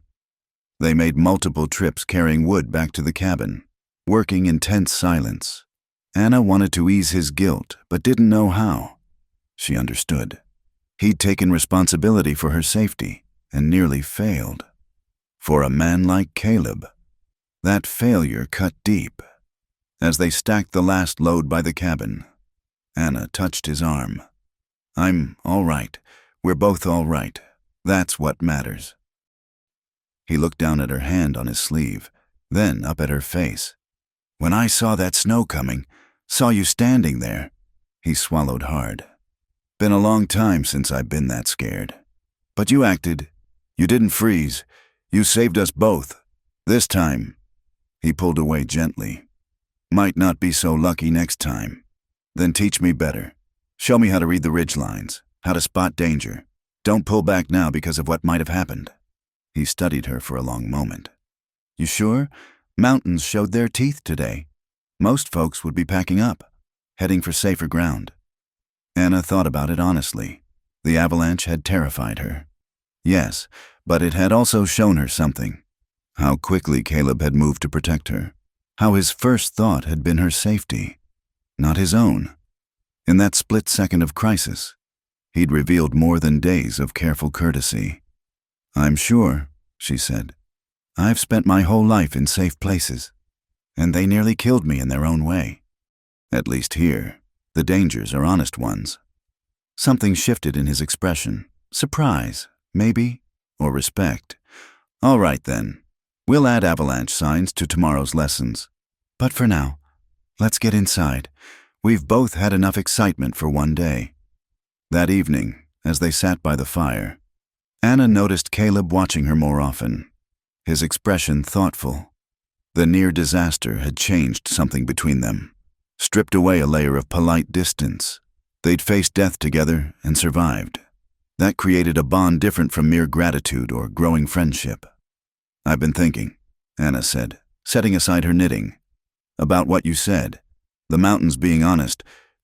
They made multiple trips carrying wood back to the cabin, working in tense silence. Anna wanted to ease his guilt, but didn't know how. She understood. He'd taken responsibility for her safety and nearly failed. For a man like Caleb, that failure cut deep. As they stacked the last load by the cabin, Anna touched his arm. "I'm all right. We're both all right. That's what matters." He looked down at her hand on his sleeve, then up at her face. "When I saw that snow coming, saw you standing there," he swallowed hard. "Been a long time since I've been that scared. But you acted. You didn't freeze. You saved us both. This time," he pulled away gently, "might not be so lucky next time. Then teach me better. Show me how to read the ridge lines, how to spot danger. Don't pull back now because of what might have happened." He studied her for a long moment. "You sure? Mountains showed their teeth today. Most folks would be packing up, heading for safer ground." Anna thought about it honestly. The avalanche had terrified her. Yes, but it had also shown her something. How quickly Caleb had moved to protect her. How his first thought had been her safety, not his own. In that split second of crisis, he'd revealed more than days of careful courtesy. "I'm sure," she said. "I've spent my whole life in safe places, and they nearly killed me in their own way. At least here, the dangers are honest ones, Something shifted in his expression. Surprise, maybe, or respect. All right then. We'll add avalanche signs to tomorrow's lessons. But for now, let's get inside. We've both had enough excitement for one day. That evening, as they sat by the fire, Anna noticed Caleb watching her more often, his expression thoughtful. The near disaster had changed something between them, stripped away a layer of polite distance. They'd faced death together and survived. That created a bond different from mere gratitude or growing friendship. I've been thinking, Anna said, setting aside her knitting, about what you said. The mountains being honest.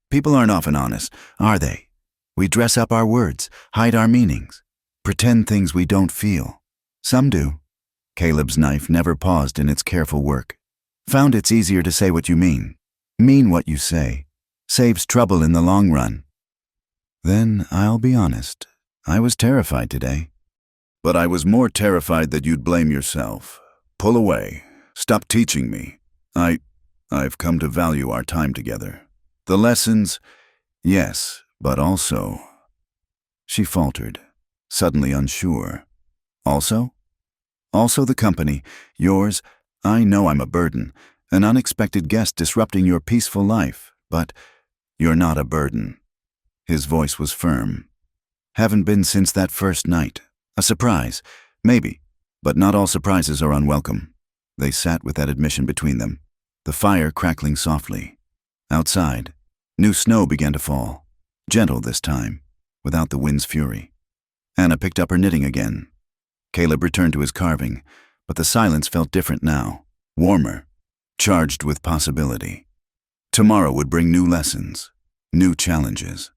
People aren't often honest, are they? We dress up our words, hide our meanings, pretend things we don't feel. Some do. Caleb's knife never paused in its careful work. Found it's easier to say what you mean what you say. Saves trouble in the long run. Then, I'll be honest, I was terrified today. But I was more terrified that you'd blame yourself. Pull away. Stop teaching me. I've come to value our time together. The lessons, yes, but also... She faltered, suddenly unsure. Also? Also the company, yours. I know I'm a burden, an unexpected guest disrupting your peaceful life, but you're not a burden. His voice was firm. Haven't been since that first night. A surprise, maybe, but not all surprises are unwelcome. They sat with that admission between them, the fire crackling softly. Outside, new snow began to fall, gentle this time, without the wind's fury. Anna picked up her knitting again. Caleb returned to his carving, but the silence felt different now, warmer, charged with possibility. Tomorrow would bring new lessons, new challenges.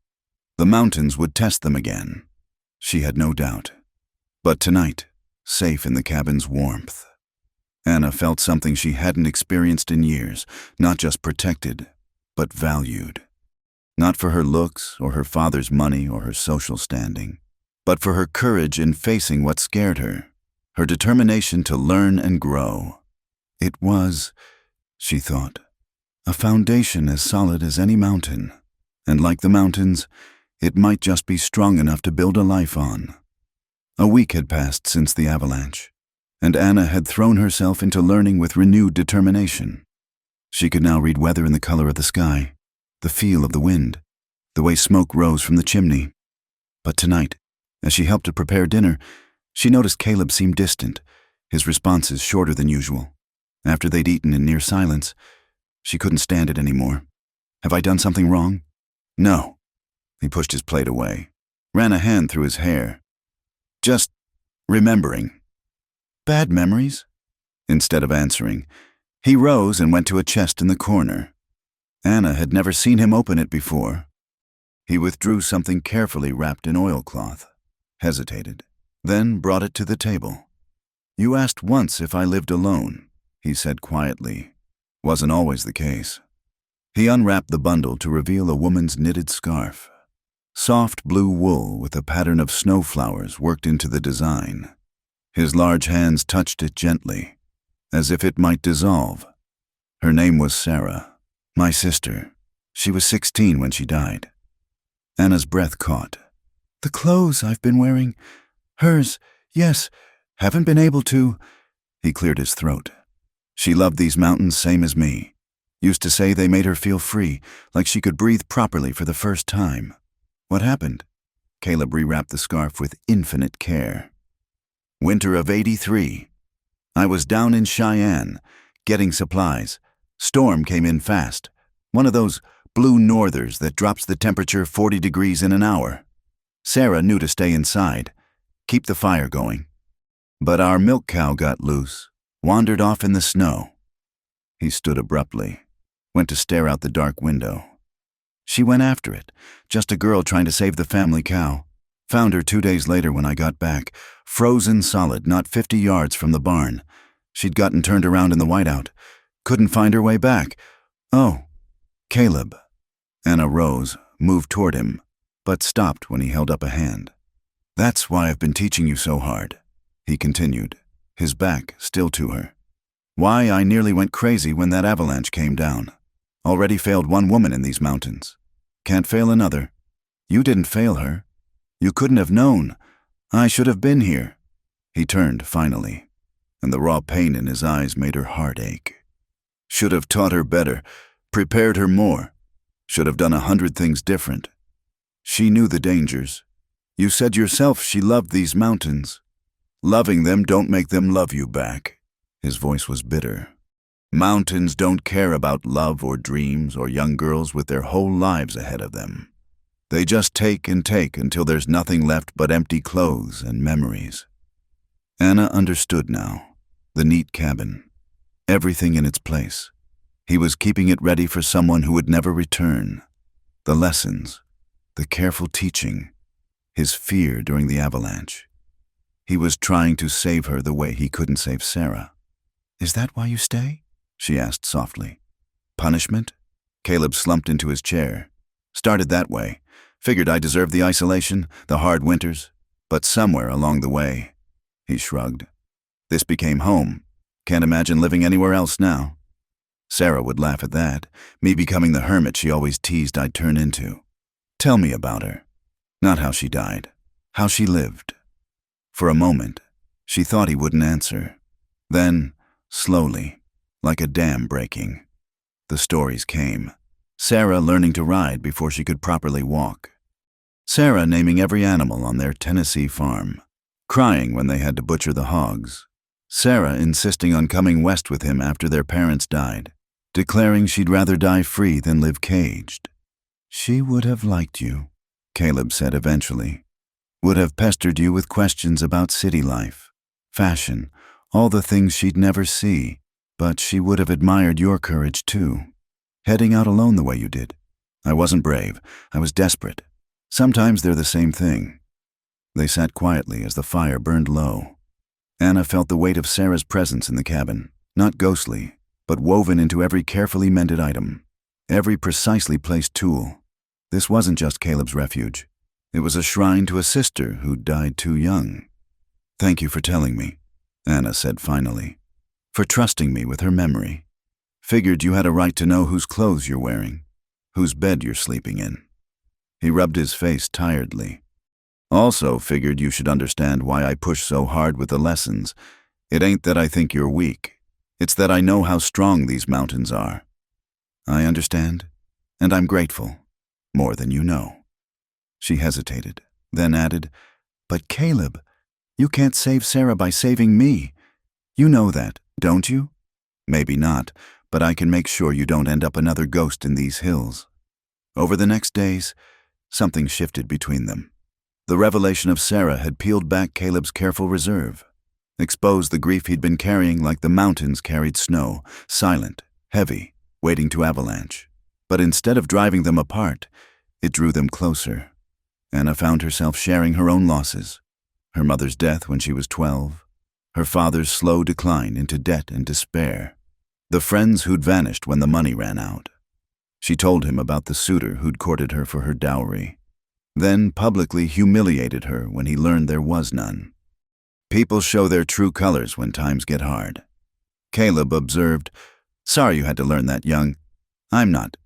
The mountains would test them again. She had no doubt. But tonight, safe in the cabin's warmth, Anna felt something she hadn't experienced in years, not just protected, but valued. Not for her looks or her father's money or her social standing, but for her courage in facing what scared her determination to learn and grow. It was, she thought, a foundation as solid as any mountain, and like the mountains, it might just be strong enough to build a life on. A week had passed since the avalanche, and Anna had thrown herself into learning with renewed determination. She could now read weather in the color of the sky, the feel of the wind, the way smoke rose from the chimney. But tonight, as she helped to prepare dinner, she noticed Caleb seemed distant, his responses shorter than usual. After they'd eaten in near silence, she couldn't stand it anymore. Have I done something wrong? No. He pushed his plate away, ran a hand through his hair. Just remembering. Bad memories? Instead of answering, he rose and went to a chest in the corner. Anna had never seen him open it before. He withdrew something carefully wrapped in oilcloth, hesitated, then brought it to the table. You asked once if I lived alone, he said quietly. Wasn't always the case. He unwrapped the bundle to reveal a woman's knitted scarf. Soft blue wool with a pattern of snowflowers worked into the design. His large hands touched it gently, as if it might dissolve. Her name was Sarah, my sister. She was 16 when she died. Anna's breath caught. The clothes I've been wearing, hers, yes, haven't been able to. He cleared his throat. She loved these mountains same as me. Used to say they made her feel free, like she could breathe properly for the first time. What happened? Caleb rewrapped the scarf with infinite care. Winter of '83. I was down in Cheyenne, getting supplies. Storm came in fast. One of those blue northers that drops the temperature 40 degrees in an hour. Sarah knew to stay inside, keep the fire going. But our milk cow got loose, wandered off in the snow. He stood abruptly, went to stare out the dark window. She went after it, just a girl trying to save the family cow. Found her 2 days later when I got back, frozen solid, not 50 yards from the barn. She'd gotten turned around in the whiteout. Couldn't find her way back. Oh, Caleb. Anna rose, moved toward him, but stopped when he held up a hand. That's why I've been teaching you so hard, he continued, his back still to her. Why I nearly went crazy when that avalanche came down. Already failed one woman in these mountains. Can't fail another. You didn't fail her. You couldn't have known. I should have been here. He turned, finally, and the raw pain in his eyes made her heart ache. Should have taught her better, prepared her more. Should have done 100 things different. She knew the dangers. You said yourself she loved these mountains. Loving them don't make them love you back. His voice was bitter. Mountains don't care about love or dreams or young girls with their whole lives ahead of them. They just take and take until there's nothing left but empty clothes and memories. Anna understood now. The neat cabin. Everything in its place. He was keeping it ready for someone who would never return. The lessons. The careful teaching. His fear during the avalanche. He was trying to save her the way he couldn't save Sarah. Is that why you stay? She asked softly. Punishment? Caleb slumped into his chair. Started that way. Figured I deserved the isolation, the hard winters. But somewhere along the way, he shrugged. This became home. Can't imagine living anywhere else now. Sarah would laugh at that, me becoming the hermit she always teased I'd turn into. Tell me about her. Not how she died, how she lived. For a moment, she thought he wouldn't answer. Then, slowly, like a dam breaking, the stories came. Sarah learning to ride before she could properly walk. Sarah naming every animal on their Tennessee farm. Crying when they had to butcher the hogs. Sarah insisting on coming west with him after their parents died, declaring she'd rather die free than live caged. She would have liked you, Caleb said eventually. Would have pestered you with questions about city life, fashion, all the things she'd never see, but she would have admired your courage too. Heading out alone the way you did. I wasn't brave, I was desperate. Sometimes they're the same thing. They sat quietly as the fire burned low. Anna felt the weight of Sarah's presence in the cabin, not ghostly, but woven into every carefully mended item, every precisely placed tool. This wasn't just Caleb's refuge. It was a shrine to a sister who'd died too young. Thank you for telling me, Anna said finally, for trusting me with her memory. Figured you had a right to know whose clothes you're wearing, whose bed you're sleeping in. He rubbed his face tiredly. Also figured you should understand why I push so hard with the lessons. It ain't that I think you're weak. It's that I know how strong these mountains are. I understand, and I'm grateful, more than you know. She hesitated, then added, But Caleb, you can't save Sarah by saving me. You know that, don't you? Maybe not, but I can make sure you don't end up another ghost in these hills. Over the next days, something shifted between them. The revelation of Sarah had peeled back Caleb's careful reserve, exposed the grief he'd been carrying like the mountains carried snow, silent, heavy, waiting to avalanche. But instead of driving them apart, it drew them closer. Anna found herself sharing her own losses. Her mother's death when she was 12, her father's slow decline into debt and despair, the friends who'd vanished when the money ran out. She told him about the suitor who'd courted her for her dowry, then publicly humiliated her when he learned there was none. People show their true colors when times get hard. Caleb observed, Sorry you had to learn that, young. I'm not.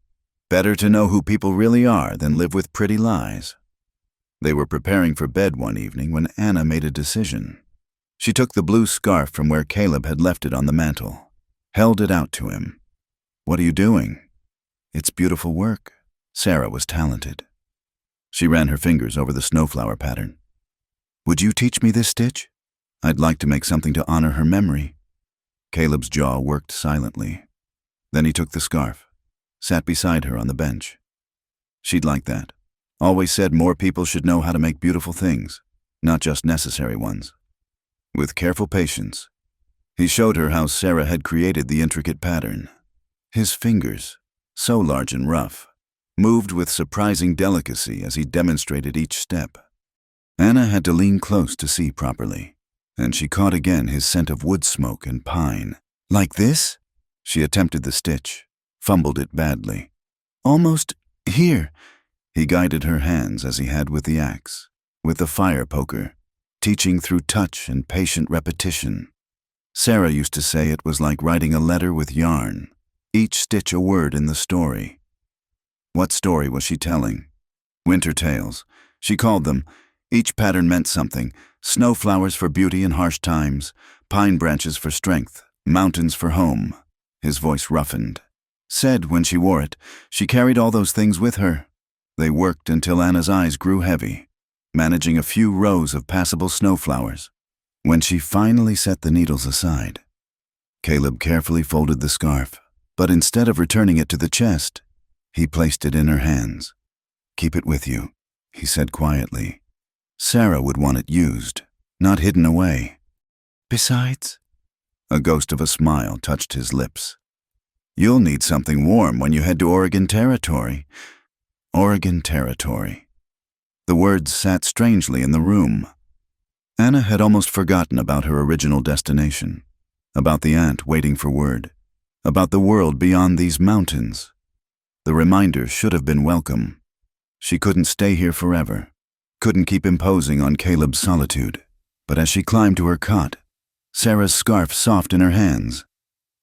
Better to know who people really are than live with pretty lies. They were preparing for bed one evening when Anna made a decision. She took the blue scarf from where Caleb had left it on the mantel, held it out to him. What are you doing? It's beautiful work. Sarah was talented. She ran her fingers over the snowflower pattern. Would you teach me this stitch? I'd like to make something to honor her memory. Caleb's jaw worked silently. Then he took the scarf, sat beside her on the bench. She'd like that. Always said more people should know how to make beautiful things, not just necessary ones. With careful patience, he showed her how Sarah had created the intricate pattern. His fingers, so large and rough, moved with surprising delicacy as he demonstrated each step. Anna had to lean close to see properly, and she caught again his scent of wood smoke and pine. Like this? She attempted the stitch, fumbled it badly. Almost here. He guided her hands as he had with the axe, with the fire poker, teaching through touch and patient repetition. Sarah used to say it was like writing a letter with yarn, each stitch a word in the story. What story was she telling? Winter tales. She called them. Each pattern meant something. Snow flowers for beauty in harsh times, pine branches for strength, mountains for home. His voice roughened. Said when she wore it, she carried all those things with her. They worked until Anna's eyes grew heavy, managing a few rows of passable snowflowers. When she finally set the needles aside, Caleb carefully folded the scarf, but instead of returning it to the chest, he placed it in her hands. "Keep it with you," he said quietly. "Sarah would want it used, not hidden away." "Besides," a ghost of a smile touched his lips, "you'll need something warm when you head to Oregon Territory." Oregon Territory. The words sat strangely in the room. Anna had almost forgotten about her original destination, about the aunt waiting for word, about the world beyond these mountains. The reminder should have been welcome. She couldn't stay here forever, couldn't keep imposing on Caleb's solitude. But as she climbed to her cot, Sarah's scarf soft in her hands,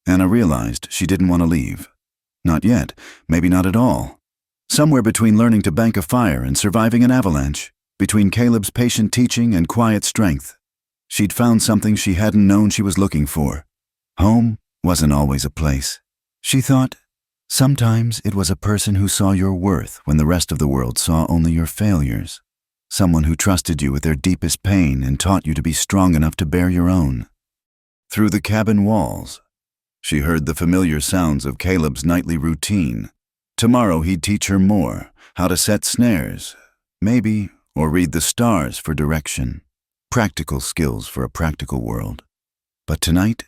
Anna realized she didn't want to leave. Not yet, maybe not at all. Somewhere between learning to bank a fire and surviving an avalanche, between Caleb's patient teaching and quiet strength, she'd found something she hadn't known she was looking for. Home wasn't always a place. She thought, sometimes it was a person who saw your worth when the rest of the world saw only your failures. Someone who trusted you with their deepest pain and taught you to be strong enough to bear your own. Through the cabin walls, she heard the familiar sounds of Caleb's nightly routine. Tomorrow he'd teach her more, how to set snares, maybe, or read the stars for direction. Practical skills for a practical world. But tonight,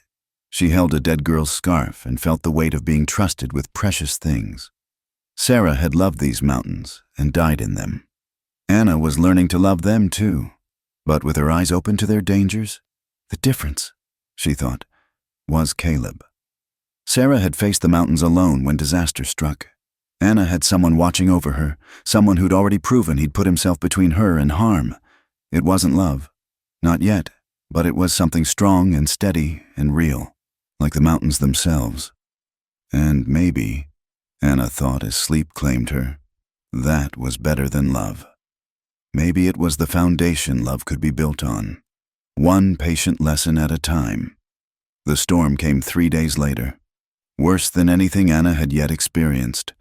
she held a dead girl's scarf and felt the weight of being trusted with precious things. Sarah had loved these mountains and died in them. Anna was learning to love them too, but with her eyes open to their dangers, the difference, she thought, was Caleb. Sarah had faced the mountains alone when disaster struck. Anna had someone watching over her, someone who'd already proven he'd put himself between her and harm. It wasn't love. Not yet, but it was something strong and steady and real, like the mountains themselves. And maybe, Anna thought as sleep claimed her, that was better than love. Maybe it was the foundation love could be built on, one patient lesson at a time. The storm came 3 days later, worse than anything Anna had yet experienced.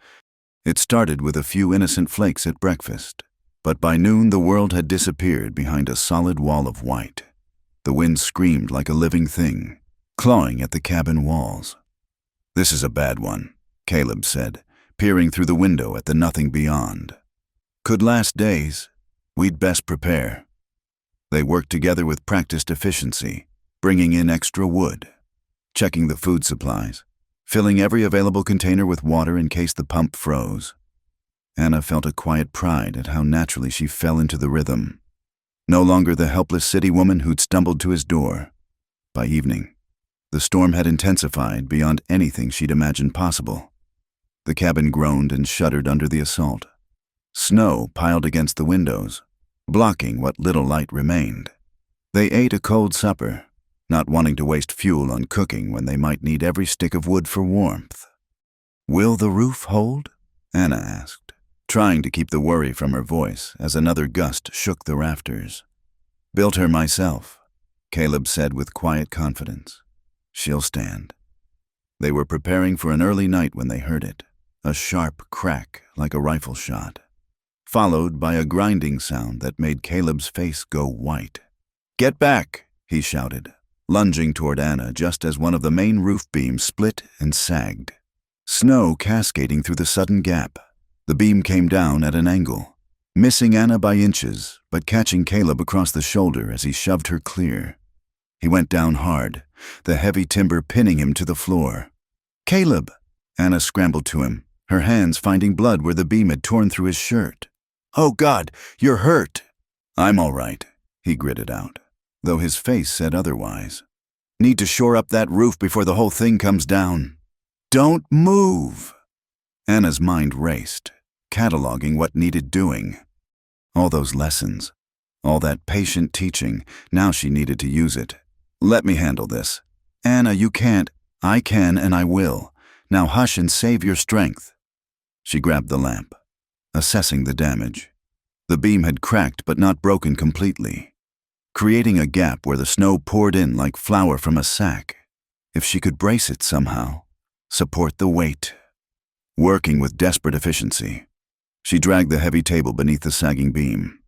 It started with a few innocent flakes at breakfast, but by noon the world had disappeared behind a solid wall of white. The wind screamed like a living thing, clawing at the cabin walls. "This is a bad one," Caleb said, peering through the window at the nothing beyond. "Could last days. We'd best prepare." They worked together with practiced efficiency, bringing in extra wood, checking the food supplies, filling every available container with water in case the pump froze. Anna felt a quiet pride at how naturally she fell into the rhythm. No longer the helpless city woman who'd stumbled to his door. By evening, the storm had intensified beyond anything she'd imagined possible. The cabin groaned and shuddered under the assault. Snow piled against the windows, blocking what little light remained. They ate a cold supper, not wanting to waste fuel on cooking when they might need every stick of wood for warmth. "Will the roof hold?" Anna asked, trying to keep the worry from her voice as another gust shook the rafters. "Built her myself," Caleb said with quiet confidence. "She'll stand." They were preparing for an early night when they heard it, a sharp crack like a rifle shot, followed by a grinding sound that made Caleb's face go white. "Get back!" he shouted, lunging toward Anna just as one of the main roof beams split and sagged. Snow cascading through the sudden gap, the beam came down at an angle, missing Anna by inches, but catching Caleb across the shoulder as he shoved her clear. He went down hard, the heavy timber pinning him to the floor. "Caleb!" Anna scrambled to him, her hands finding blood where the beam had torn through his shirt. "Oh God, you're hurt!" "I'm all right," he gritted out, though his face said otherwise. "Need to shore up that roof before the whole thing comes down." "Don't move!" Anna's mind raced, cataloging what needed doing. All those lessons, all that patient teaching, now she needed to use it. "Let me handle this." "Anna, you can't." "I can and I will. Now hush and save your strength." She grabbed the lamp, assessing the damage. The beam had cracked but not broken completely, creating a gap where the snow poured in like flour from a sack. If she could brace it somehow, support the weight. Working with desperate efficiency, she dragged the heavy table beneath the sagging beam.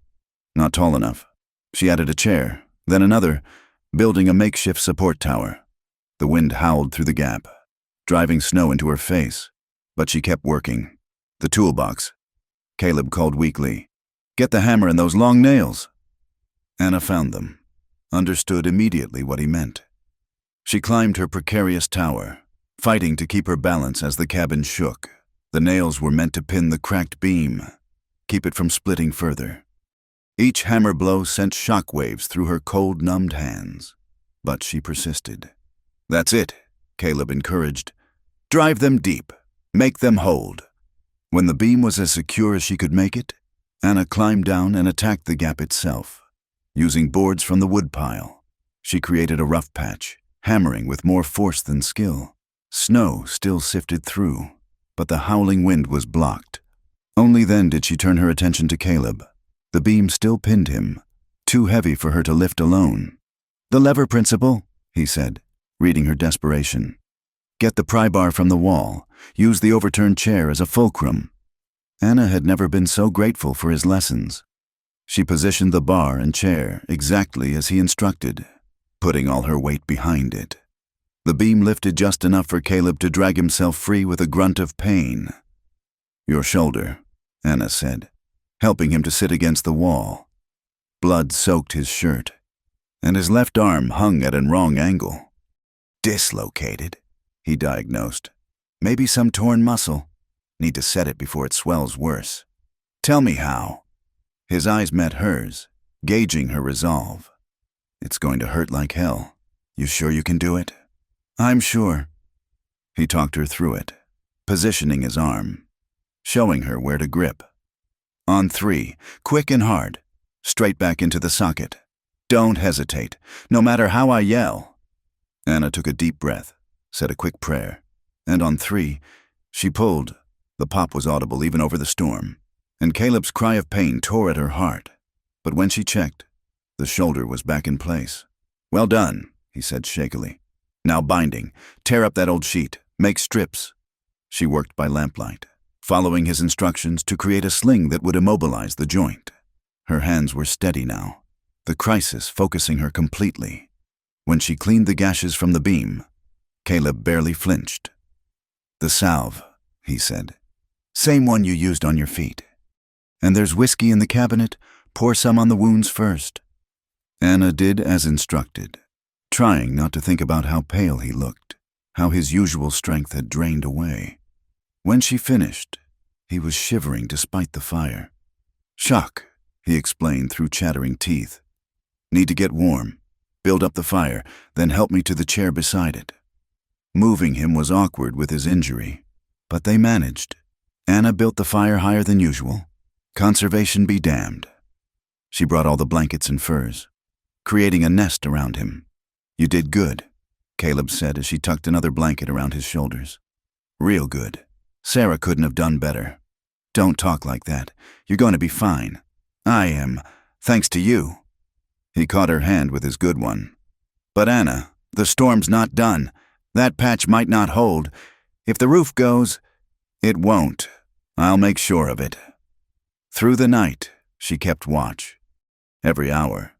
Not tall enough. She added a chair, then another, building a makeshift support tower. The wind howled through the gap, driving snow into her face, but she kept working. The toolbox. Caleb called weakly, "Get the hammer and those long nails." Anna found them, understood immediately what he meant. She climbed her precarious tower, fighting to keep her balance as the cabin shook. The nails were meant to pin the cracked beam, keep it from splitting further. Each hammer blow sent shock waves through her cold, numbed hands, but she persisted. "That's it," Caleb encouraged. "Drive them deep. Make them hold." When the beam was as secure as she could make it, Anna climbed down and attacked the gap itself. Using boards from the woodpile, she created a rough patch, hammering with more force than skill. Snow still sifted through, but the howling wind was blocked. Only then did she turn her attention to Caleb. The beam still pinned him, too heavy for her to lift alone. "The lever principle," he said, reading her desperation. "Get the pry bar from the wall. Use the overturned chair as a fulcrum." Anna had never been so grateful for his lessons. She positioned the bar and chair exactly as he instructed, putting all her weight behind it. The beam lifted just enough for Caleb to drag himself free with a grunt of pain. "Your shoulder," Anna said, helping him to sit against the wall. Blood soaked his shirt, and his left arm hung at an wrong angle. "Dislocated," he diagnosed. "Maybe some torn muscle. Need to set it before it swells worse. Tell me how." His eyes met hers, gauging her resolve. "It's going to hurt like hell. You sure you can do it?" "I'm sure." He talked her through it, positioning his arm, showing her where to grip. "On 3, quick and hard, straight back into the socket. Don't hesitate, no matter how I yell." Anna took a deep breath, said a quick prayer, and on 3, she pulled. The pop was audible even over the storm, and Caleb's cry of pain tore at her heart. But when she checked, the shoulder was back in place. "Well done," he said shakily. "Now binding. Tear up that old sheet. Make strips." She worked by lamplight, following his instructions to create a sling that would immobilize the joint. Her hands were steady now, the crisis focusing her completely. When she cleaned the gashes from the beam, Caleb barely flinched. "The salve," he said. "Same one you used on your feet. And there's whiskey in the cabinet. Pour some on the wounds first." Anna did as instructed, trying not to think about how pale he looked, how his usual strength had drained away. When she finished, he was shivering despite the fire. "Shock," he explained through chattering teeth. "Need to get warm, build up the fire, then help me to the chair beside it." Moving him was awkward with his injury, but they managed. Anna built the fire higher than usual. Conservation be damned. She brought all the blankets and furs, creating a nest around him. "You did good," Caleb said as she tucked another blanket around his shoulders. "Real good. Sarah couldn't have done better." "Don't talk like that. You're going to be fine." "I am, thanks to you." He caught her hand with his good one. "But Anna, the storm's not done. That patch might not hold. If the roof goes, it won't. I'll make sure of it." Through the night, she kept watch. Every hour,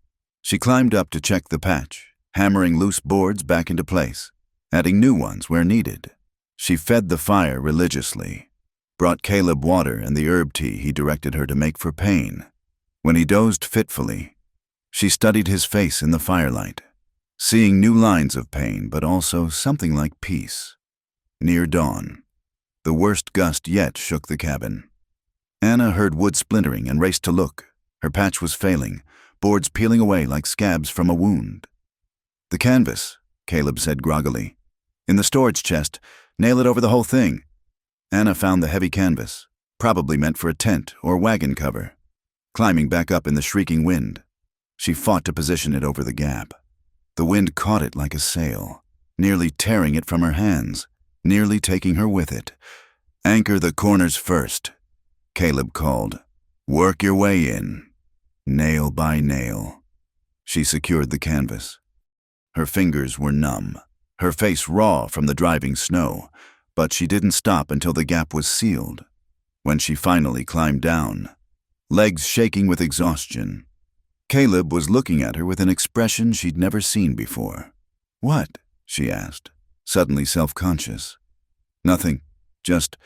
she climbed up to check the patch, hammering loose boards back into place, adding new ones where needed. She fed the fire religiously, brought Caleb water and the herb tea he directed her to make for pain. When he dozed fitfully, she studied his face in the firelight, seeing new lines of pain but also something like peace. Near dawn, the worst gust yet shook the cabin. Anna heard wood splintering and raced to look. Her patch was failing, boards peeling away like scabs from a wound. "The canvas," Caleb said groggily. "In the storage chest. Nail it over the whole thing." Anna found the heavy canvas, probably meant for a tent or wagon cover. Climbing back up in the shrieking wind, she fought to position it over the gap. The wind caught it like a sail, nearly tearing it from her hands, nearly taking her with it. "Anchor the corners first," Caleb called. Work your way in, nail by nail. She secured the canvas. Her fingers were numb, her face raw from the driving snow, but she didn't stop until the gap was sealed. When she finally climbed down, legs shaking with exhaustion, Caleb was looking at her with an expression she'd never seen before. "What?" she asked, suddenly self-conscious. "Nothing. Just,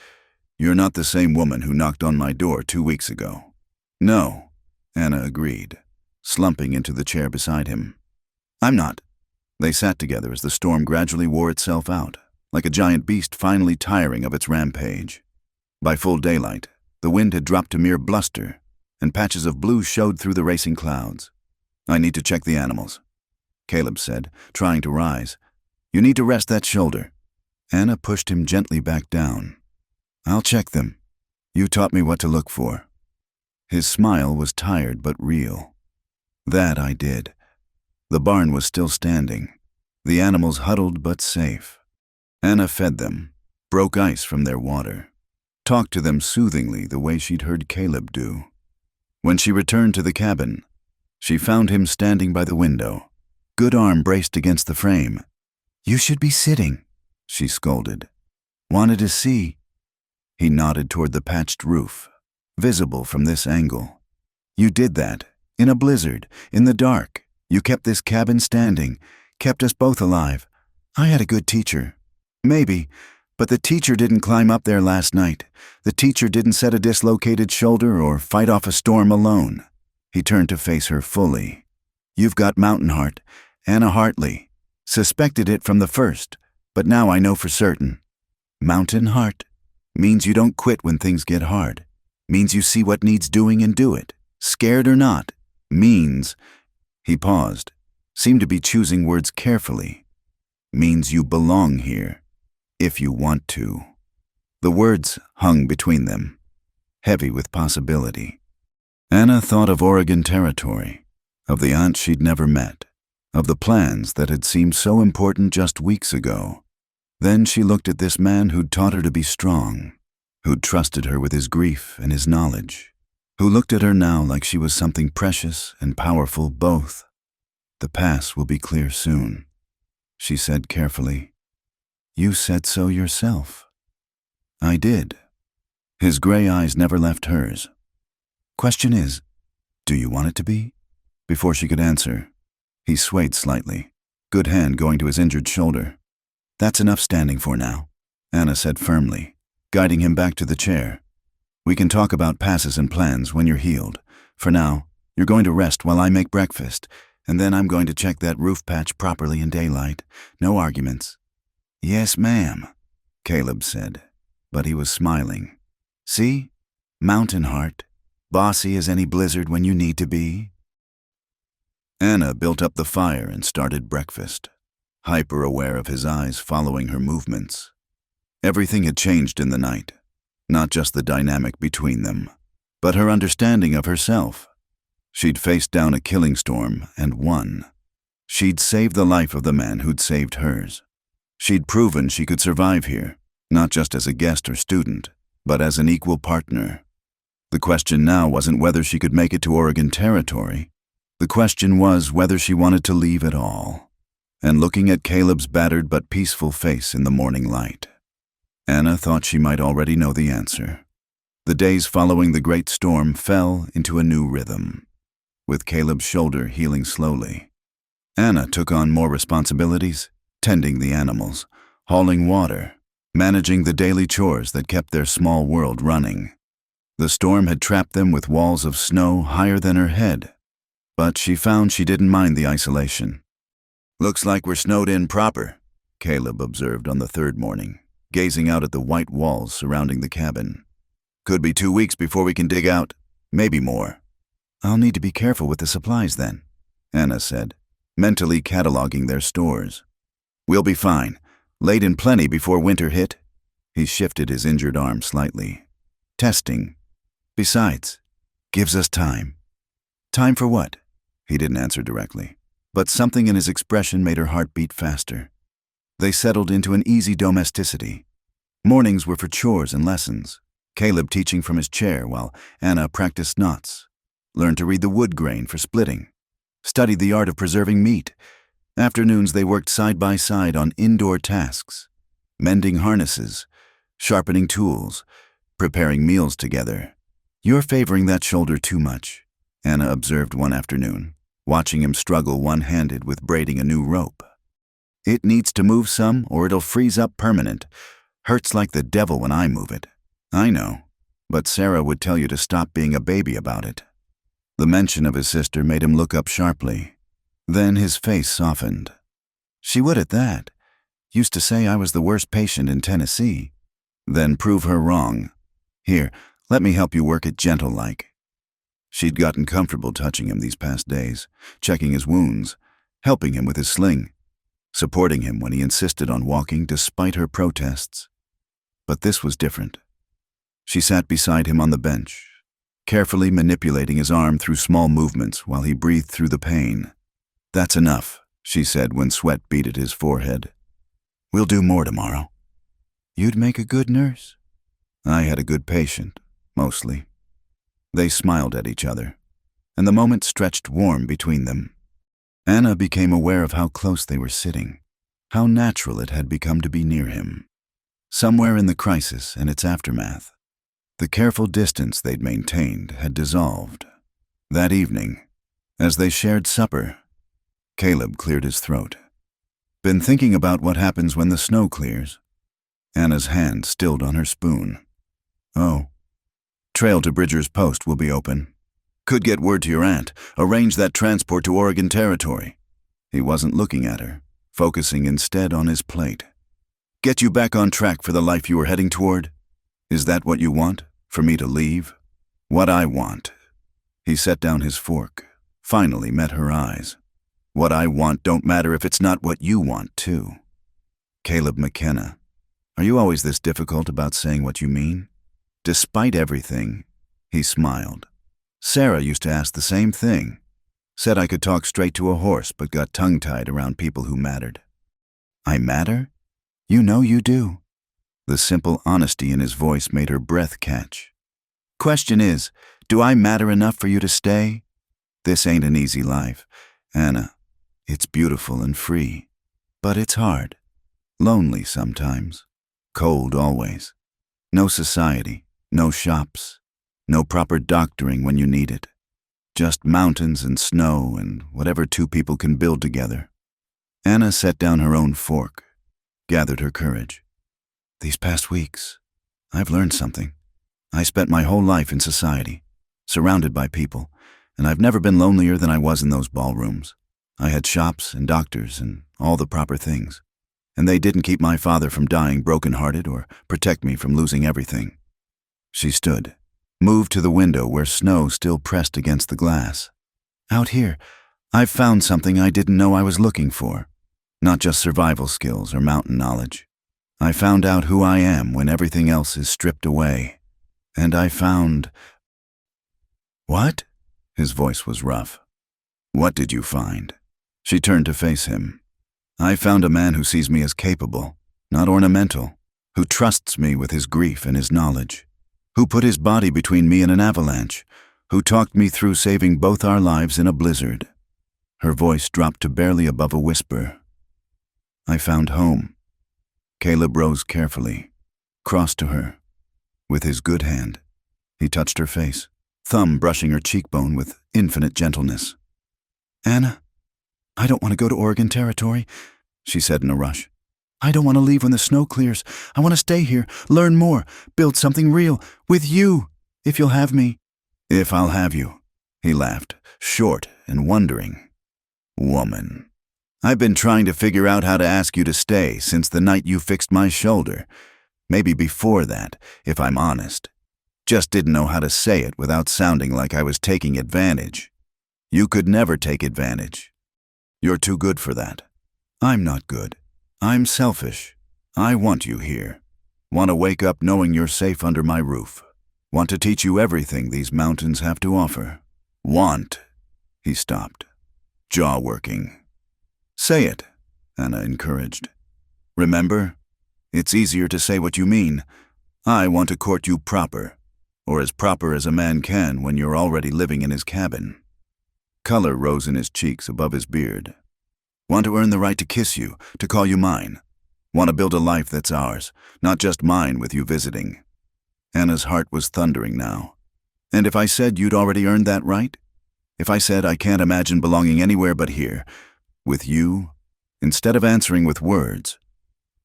you're not the same woman who knocked on my door 2 weeks ago." "No," Anna agreed, slumping into the chair beside him. "I'm not." They sat together as the storm gradually wore itself out, like a giant beast finally tiring of its rampage. By full daylight, the wind had dropped to mere bluster, and patches of blue showed through the racing clouds. "I need to check the animals," Caleb said, trying to rise. "You need to rest that shoulder." Anna pushed him gently back down. "I'll check them. You taught me what to look for." His smile was tired but real. "That I did." The barn was still standing, the animals huddled but safe. Anna fed them, broke ice from their water, talked to them soothingly the way she'd heard Caleb do. When she returned to the cabin, she found him standing by the window, good arm braced against the frame. "You should be sitting," she scolded. "Wanted to see." He nodded toward the patched roof, visible from this angle. "You did that, in a blizzard, in the dark. You kept this cabin standing, kept us both alive. I had a good teacher. Maybe, but the teacher didn't climb up there last night. The teacher didn't set a dislocated shoulder or fight off a storm alone." He turned to face her fully. "You've got mountain heart, Anna Hartley. Suspected it from the first, but now I know for certain. Mountain heart means you don't quit when things get hard. Means you see what needs doing and do it, scared or not. Means..." He paused, seemed to be choosing words carefully. "Means you belong here, if you want to." The words hung between them, heavy with possibility. Anna thought of Oregon Territory, of the aunt she'd never met, of the plans that had seemed so important just weeks ago. Then she looked at this man who'd taught her to be strong, who'd trusted her with his grief and his knowledge, who looked at her now like she was something precious and powerful both. "The pass will be clear soon," she said carefully. "You said so yourself." "I did." His gray eyes never left hers. "Question is, do you want it to be?" Before she could answer, he swayed slightly, good hand going to his injured shoulder. "That's enough standing for now," Anna said firmly, guiding him back to the chair. "We can talk about passes and plans when you're healed. For now, you're going to rest while I make breakfast, and then I'm going to check that roof patch properly in daylight. No arguments." "Yes, ma'am," Caleb said, but he was smiling. "See? Mountain heart. Bossy as any blizzard when you need to be." Anna built up the fire and started breakfast, hyper-aware of his eyes following her movements. Everything had changed in the night, not just the dynamic between them, but her understanding of herself. She'd faced down a killing storm and won. She'd saved the life of the man who'd saved hers. She'd proven she could survive here, not just as a guest or student, but as an equal partner. The question now wasn't whether she could make it to Oregon Territory. The question was whether she wanted to leave at all. And looking at Caleb's battered but peaceful face in the morning light, Anna thought she might already know the answer. The days following the great storm fell into a new rhythm, with Caleb's shoulder healing slowly. Anna took on more responsibilities, tending the animals, hauling water, managing the daily chores that kept their small world running. The storm had trapped them with walls of snow higher than her head, but she found she didn't mind the isolation. "Looks like we're snowed in proper," Caleb observed on the third morning, gazing out at the white walls surrounding the cabin. "Could be 2 weeks before we can dig out, maybe more." "I'll need to be careful with the supplies then," Anna said, mentally cataloging their stores. "We'll be fine. Laid in plenty before winter hit." He shifted his injured arm slightly. "Testing. Besides, gives us time." "Time for what?" He didn't answer directly, but something in his expression made her heart beat faster. They settled into an easy domesticity. Mornings were for chores and lessons. Caleb teaching from his chair while Anna practiced knots, learned to read the wood grain for splitting, studied the art of preserving meat. Afternoons they worked side by side on indoor tasks, mending harnesses, sharpening tools, preparing meals together. "You're favoring that shoulder too much," Anna observed one afternoon, watching him struggle one-handed with braiding a new rope. "It needs to move some or it'll freeze up permanent. Hurts like the devil when I move it." "I know, but Sarah would tell you to stop being a baby about it." The mention of his sister made him look up sharply. Then his face softened. "She would at that. Used to say I was the worst patient in Tennessee." "Then prove her wrong. Here, let me help you work it gentle-like." She'd gotten comfortable touching him these past days, checking his wounds, helping him with his sling, supporting him when he insisted on walking despite her protests. But this was different. She sat beside him on the bench, carefully manipulating his arm through small movements while he breathed through the pain. "That's enough," she said when sweat beaded his forehead. "We'll do more tomorrow." "You'd make a good nurse." "I had a good patient, mostly." They smiled at each other, and the moment stretched warm between them. Anna became aware of how close they were sitting, how natural it had become to be near him. Somewhere in the crisis and its aftermath, the careful distance they'd maintained had dissolved. That evening, as they shared supper, Caleb cleared his throat. "Been thinking about what happens when the snow clears?" Anna's hand stilled on her spoon. "Oh. Trail to Bridger's Post will be open. Could get word to your aunt, arrange that transport to Oregon Territory." He wasn't looking at her, focusing instead on his plate. "Get you back on track for the life you were heading toward? Is that what you want, for me to leave?" "What I want." He set down his fork, finally met her eyes. "What I want don't matter if it's not what you want, too." "Caleb McKenna, are you always this difficult about saying what you mean?" Despite everything, he smiled. "Sarah used to ask the same thing. Said I could talk straight to a horse but got tongue-tied around people who mattered." "I matter? You know you do." The simple honesty in his voice made her breath catch. "Question is, do I matter enough for you to stay? This ain't an easy life, Anna. It's beautiful and free, but it's hard. Lonely sometimes. Cold always. No society, no shops, no proper doctoring when you need it. Just mountains and snow and whatever two people can build together." Anna set down her own fork, gathered her courage. "These past weeks, I've learned something. I spent my whole life in society, surrounded by people, and I've never been lonelier than I was in those ballrooms. I had shops and doctors and all the proper things, and they didn't keep my father from dying broken-hearted or protect me from losing everything." She stood, moved to the window where snow still pressed against the glass. "Out here, I've found something I didn't know I was looking for. Not just survival skills or mountain knowledge. I found out who I am when everything else is stripped away. And I found—" "What?" His voice was rough. "What did you find?" She turned to face him. "I found a man who sees me as capable, not ornamental, who trusts me with his grief and his knowledge, who put his body between me and an avalanche, who talked me through saving both our lives in a blizzard." Her voice dropped to barely above a whisper. "I found home." Caleb rose carefully, crossed to her. With his good hand, he touched her face, thumb brushing her cheekbone with infinite gentleness. "Anna, I don't want to go to Oregon Territory," she said in a rush. "I don't want to leave when the snow clears. I want to stay here, learn more, build something real, with you, if you'll have me." "If I'll have you," he laughed, short and wondering. "Woman, I've been trying to figure out how to ask you to stay since the night you fixed my shoulder. Maybe before that, if I'm honest. Just didn't know how to say it without sounding like I was taking advantage. You could never take advantage. You're too good for that. I'm not good. I'm selfish. I want you here. Want to wake up knowing you're safe under my roof. Want to teach you everything these mountains have to offer. Want." He stopped, jaw working. "Say it," Anna encouraged. "Remember, it's easier to say what you mean. I want to court you proper, or as proper as a man can when you're already living in his cabin." Color rose in his cheeks above his beard. "Want to earn the right to kiss you, to call you mine. Want to build a life that's ours, not just mine with you visiting." Anna's heart was thundering now. "And if I said you'd already earned that right? If I said I can't imagine belonging anywhere but here, with you?" Instead of answering with words,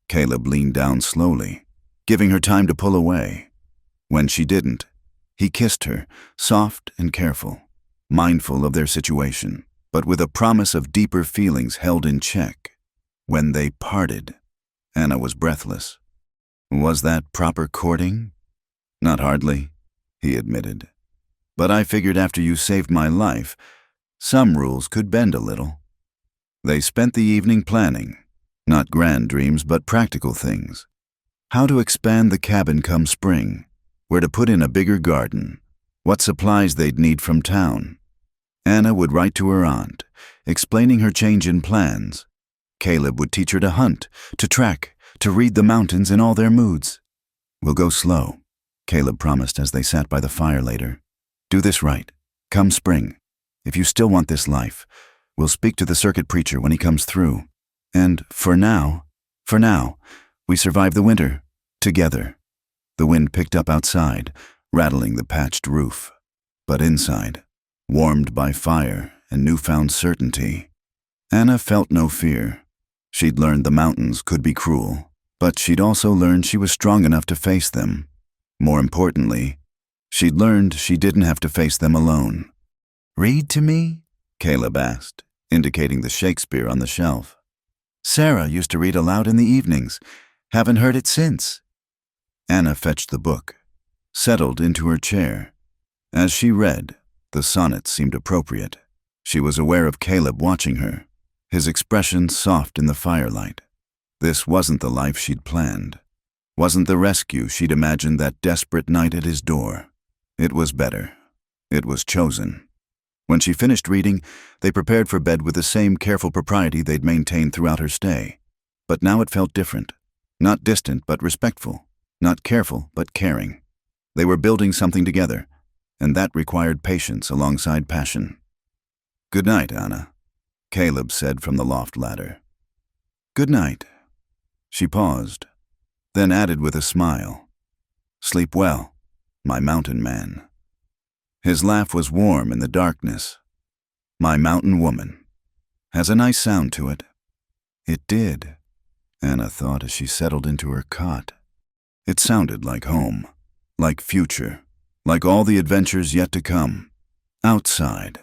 Caleb leaned down slowly, giving her time to pull away. When she didn't, he kissed her, soft and careful, mindful of their situation, but with a promise of deeper feelings held in check. When they parted, Anna was breathless. Was that proper courting? "Not hardly," he admitted. "But I figured after you saved my life, some rules could bend a little." They spent the evening planning, not grand dreams but practical things. How to expand the cabin come spring, where to put in a bigger garden, what supplies they'd need from town. Anna would write to her aunt, explaining her change in plans. Caleb would teach her to hunt, to track, to read the mountains in all their moods. "We'll go slow," Caleb promised as they sat by the fire later. "Do this right. Come spring. If you still want this life, we'll speak to the circuit preacher when he comes through. And for now, we survive the winter, together." The wind picked up outside, rattling the patched roof. But inside, warmed by fire and newfound certainty, Anna felt no fear. She'd learned the mountains could be cruel, but she'd also learned she was strong enough to face them. More importantly, she'd learned she didn't have to face them alone. "Read to me?" Caleb asked, indicating the Shakespeare on the shelf. "Sarah used to read aloud in the evenings. Haven't heard it since." Anna fetched the book, settled into her chair. As she read, the sonnet seemed appropriate. She was aware of Caleb watching her, his expression soft in the firelight. This wasn't the life she'd planned, wasn't the rescue she'd imagined that desperate night at his door. It was better. It was chosen. When she finished reading, they prepared for bed with the same careful propriety they'd maintained throughout her stay. But now it felt different. Not distant, but respectful. Not careful, but caring. They were building something together, and that required patience alongside passion. "Good night, Anna," Caleb said from the loft ladder. "Good night." She paused, then added with a smile, "Sleep well, my mountain man." His laugh was warm in the darkness. "My mountain woman." Has a nice sound to it. It did, Anna thought as she settled into her cot. It sounded like home, like future, like all the adventures yet to come. Outside,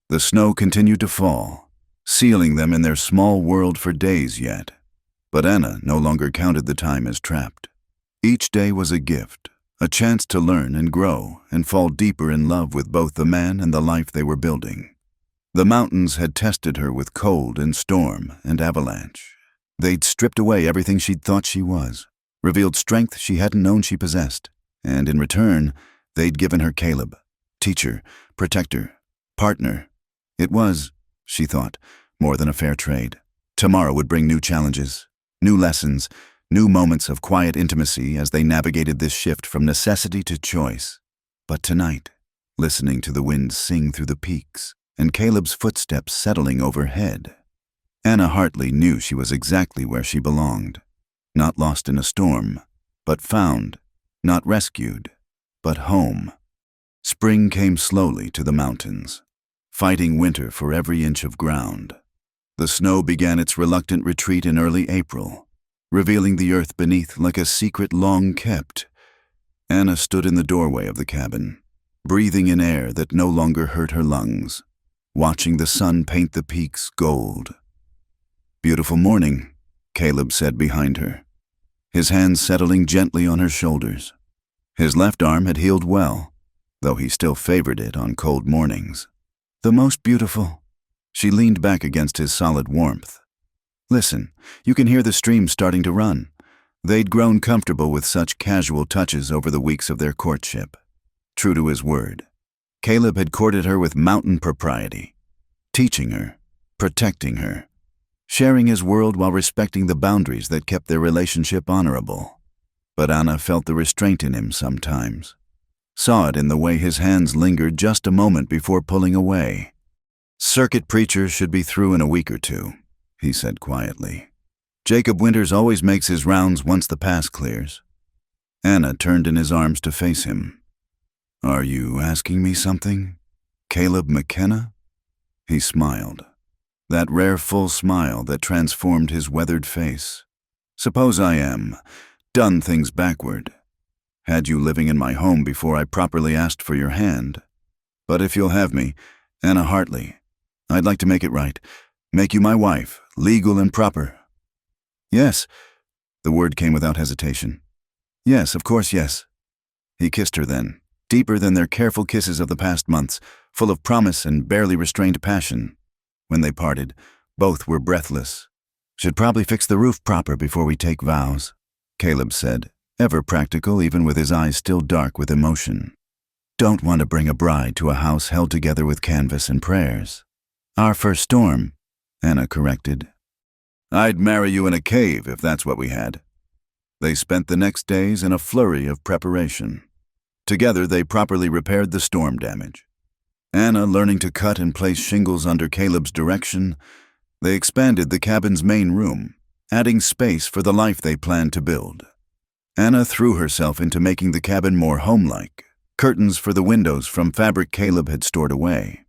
the snow continued to fall, sealing them in their small world for days yet. But Anna no longer counted the time as trapped. Each day was a gift, a chance to learn and grow and fall deeper in love with both the man and the life they were building. The mountains had tested her with cold and storm and avalanche. They'd stripped away everything she'd thought she was, revealed strength she hadn't known she possessed, and in return, they'd given her Caleb, teacher, protector, partner. It was, she thought, more than a fair trade. Tomorrow would bring new challenges, new lessons, new moments of quiet intimacy as they navigated this shift from necessity to choice. But tonight, listening to the wind sing through the peaks and Caleb's footsteps settling overhead, Anna Hartley knew she was exactly where she belonged. Not lost in a storm, but found, not rescued, but home. Spring came slowly to the mountains, fighting winter for every inch of ground. The snow began its reluctant retreat in early April, revealing the earth beneath like a secret long kept. Anna stood in the doorway of the cabin, breathing in air that no longer hurt her lungs, watching the sun paint the peaks gold. "Beautiful morning," Caleb said behind her, his hands settling gently on her shoulders. His left arm had healed well, though he still favored it on cold mornings. "The most beautiful." She leaned back against his solid warmth. "Listen, you can hear the stream starting to run." They'd grown comfortable with such casual touches over the weeks of their courtship. True to his word, Caleb had courted her with mountain propriety, teaching her, protecting her, sharing his world while respecting the boundaries that kept their relationship honorable. but Anna felt the restraint in him sometimes. Saw it in the way his hands lingered just a moment before pulling away. "Circuit preachers should be through in a week or two," he said quietly. "Jacob Winters always makes his rounds once the pass clears." Anna turned in his arms to face him. "Are you asking me something? Caleb McKenna?" He smiled. That rare full smile that transformed his weathered face. "Suppose I am. Done things backward. Had you living in my home before I properly asked for your hand. But if you'll have me, Anna Hartley, I'd like to make it right. Make you my wife, legal and proper." "Yes." The word came without hesitation. "Yes, of course, yes." He kissed her then, deeper than their careful kisses of the past months, full of promise and barely restrained passion. When they parted, both were breathless. "Should probably fix the roof proper before we take vows," Caleb said, ever practical even with his eyes still dark with emotion. "Don't want to bring a bride to a house held together with canvas and prayers." "Our first storm," Anna corrected. "I'd marry you in a cave if that's what we had." They spent the next days in a flurry of preparation. Together they properly repaired the storm damage. Anna learning to cut and place shingles under Caleb's direction, they expanded the cabin's main room, adding space for the life they planned to build. Anna threw herself into making the cabin more homelike, curtains for the windows from fabric Caleb had stored away,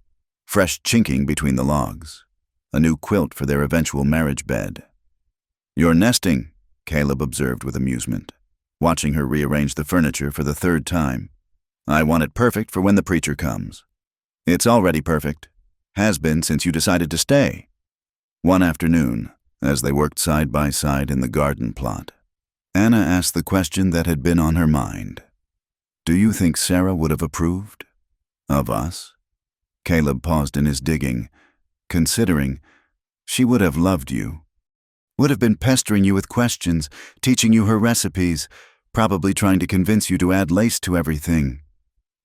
fresh chinking between the logs, a new quilt for their eventual marriage bed. "You're nesting," Caleb observed with amusement, watching her rearrange the furniture for the third time. "I want it perfect for when the preacher comes." "It's already perfect. Has been since you decided to stay." One afternoon, as they worked side by side in the garden plot, Anna asked the question that had been on her mind. "Do you think Sarah would have approved? Of us?" Caleb paused in his digging, considering. "She would have loved you. Would have been pestering you with questions, teaching you her recipes, probably trying to convince you to add lace to everything."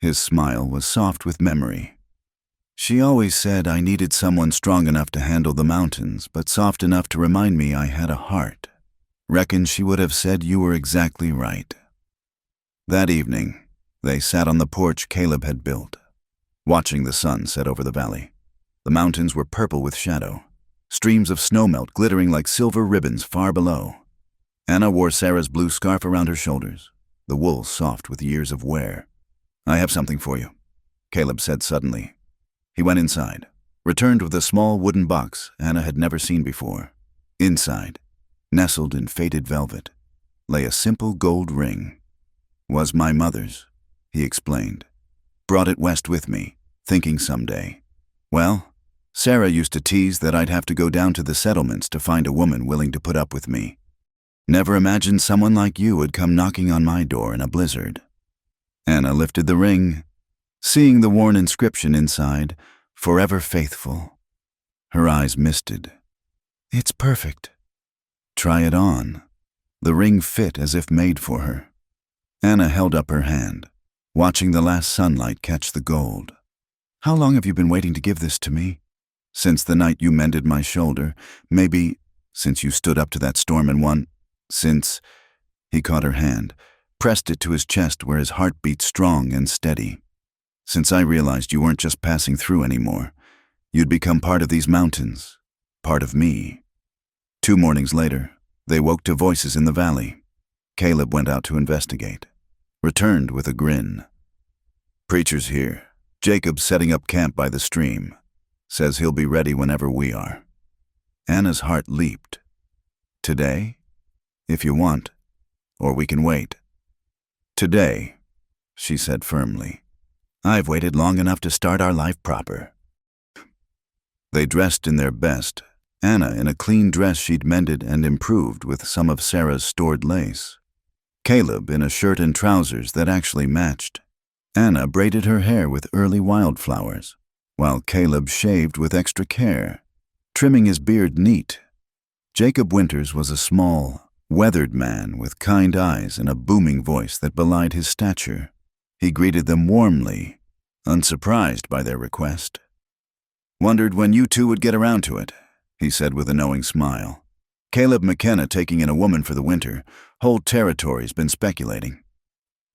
His smile was soft with memory. "She always said I needed someone strong enough to handle the mountains, but soft enough to remind me I had a heart. Reckon she would have said you were exactly right." That evening, they sat on the porch Caleb had built, watching the sun set over the valley. The mountains were purple with shadow, streams of snowmelt glittering like silver ribbons far below. Anna wore Sarah's blue scarf around her shoulders, the wool soft with years of wear. "I have something for you," Caleb said suddenly. He went inside, returned with a small wooden box Anna had never seen before. Inside, nestled in faded velvet, lay a simple gold ring. "Was my mother's," he explained. "Brought it west with me, thinking someday. Well, Sarah used to tease that I'd have to go down to the settlements to find a woman willing to put up with me. Never imagined someone like you would come knocking on my door in a blizzard." Anna lifted the ring, seeing the worn inscription inside, "Forever faithful." Her eyes misted. "It's perfect." "Try it on." The ring fit as if made for her. Anna held up her hand, watching the last sunlight catch the gold. "How long have you been waiting to give this to me?" "Since the night you mended my shoulder. Maybe since you stood up to that storm and won. Since—" He caught her hand, pressed it to his chest where his heart beat strong and steady. "Since I realized you weren't just passing through anymore. You'd become part of these mountains, part of me." 2 mornings later, they woke to voices in the valley. Caleb went out to investigate, returned with a grin. "Preacher's here. Jacob's setting up camp by the stream. Says he'll be ready whenever we are." Anna's heart leaped. "Today? If you want. Or we can wait." "Today," she said firmly. "I've waited long enough to start our life proper." They dressed in their best, Anna in a clean dress she'd mended and improved with some of Sarah's stored lace. Caleb in a shirt and trousers that actually matched. Anna braided her hair with early wildflowers, while Caleb shaved with extra care, trimming his beard neat. Jacob Winters was a small, weathered man with kind eyes and a booming voice that belied his stature. He greeted them warmly, unsurprised by their request. "Wondered when you two would get around to it," he said with a knowing smile. Caleb McKenna taking in a woman for the winter, whole territories been speculating.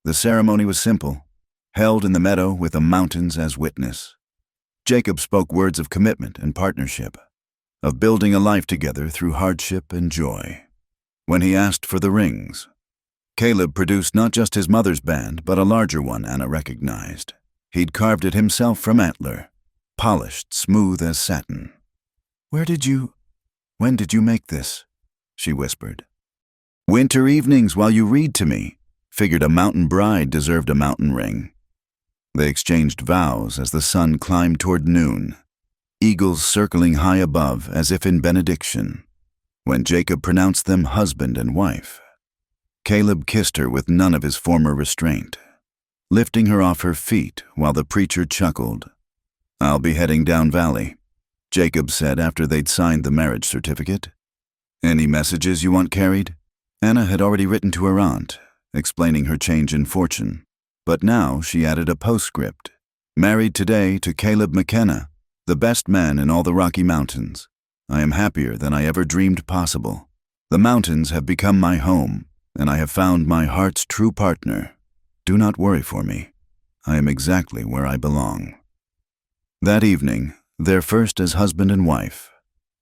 The ceremony was simple, held in the meadow with the mountains as witness. Jacob spoke words of commitment and partnership, of building a life together through hardship and joy. When he asked for the rings, Caleb produced not just his mother's band, but a larger one Anna recognized. He'd carved it himself from antler, polished smooth as satin. When did you make this?" she whispered. "Winter evenings while you read to me. Figured a mountain bride deserved a mountain ring." They exchanged vows as the sun climbed toward noon, eagles circling high above as if in benediction. When Jacob pronounced them husband and wife, Caleb kissed her with none of his former restraint, lifting her off her feet while the preacher chuckled. "I'll be heading down valley," Jacob said after they'd signed the marriage certificate. "Any messages you want carried?" Anna had already written to her aunt, explaining her change in fortune, but now she added a postscript. "Married today to Caleb McKenna, the best man in all the Rocky Mountains. I am happier than I ever dreamed possible. The mountains have become my home, and I have found my heart's true partner. Do not worry for me. I am exactly where I belong." That evening, their first as husband and wife,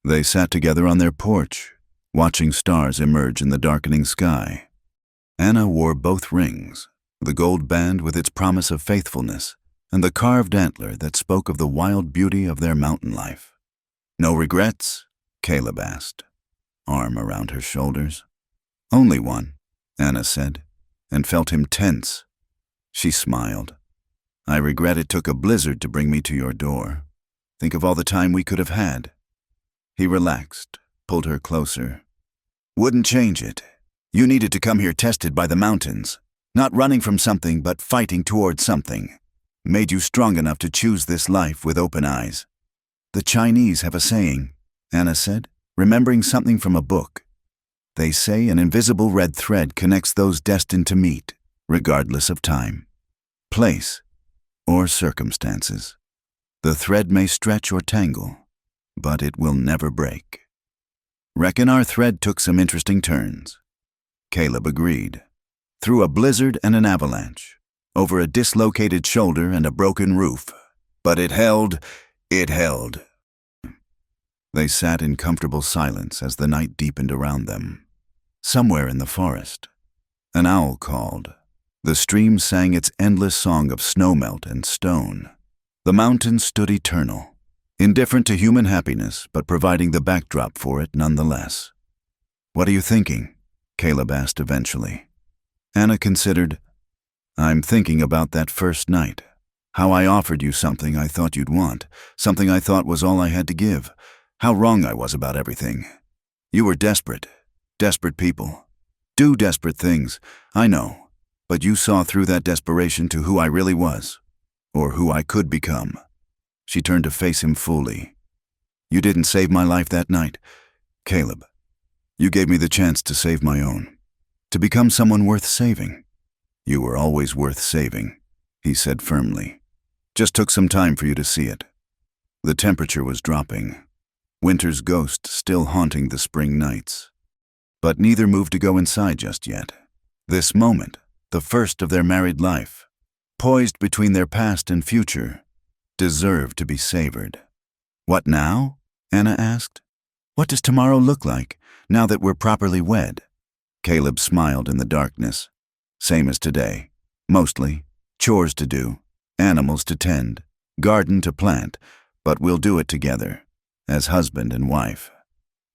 they sat together on their porch, watching stars emerge in the darkening sky. Anna wore both rings, the gold band with its promise of faithfulness, and the carved antler that spoke of the wild beauty of their mountain life. "No regrets?" Caleb asked, arm around her shoulders. "Only one," Anna said, and felt him tense. She smiled. "I regret it took a blizzard to bring me to your door. Think of all the time we could have had." He relaxed, pulled her closer. "Wouldn't change it. You needed to come here tested by the mountains, not running from something but fighting towards something. Made you strong enough to choose this life with open eyes." "The Chinese have a saying," Anna said, remembering something from a book. "They say an invisible red thread connects those destined to meet, regardless of time, place, or circumstances. The thread may stretch or tangle, but it will never break." "Reckon our thread took some interesting turns." Caleb agreed. Through a blizzard and an avalanche, over a dislocated shoulder and a broken roof. But it held. They sat in comfortable silence as the night deepened around them. Somewhere in the forest, an owl called. The stream sang its endless song of snowmelt and stone. The mountains stood eternal, indifferent to human happiness, but providing the backdrop for it nonetheless. "What are you thinking?" Caleb asked eventually. Anna considered. "I'm thinking about that first night. How I offered you something I thought you'd want, something I thought was all I had to give. How wrong I was about everything. You were desperate people. Do desperate things, I know, but you saw through that desperation to who I really was, or who I could become." She turned to face him fully. "You didn't save my life that night, Caleb. You gave me the chance to save my own, to become someone worth saving." "You were always worth saving," he said firmly. "Just took some time for you to see it." The temperature was dropping, winter's ghost still haunting the spring nights. But neither moved to go inside just yet. This moment, the first of their married life, poised between their past and future, deserved to be savored. "What now?" Anna asked. "What does tomorrow look like, now that we're properly wed?" Caleb smiled in the darkness. "Same as today. Mostly. Chores to do, animals to tend, garden to plant, but we'll do it together, as husband and wife.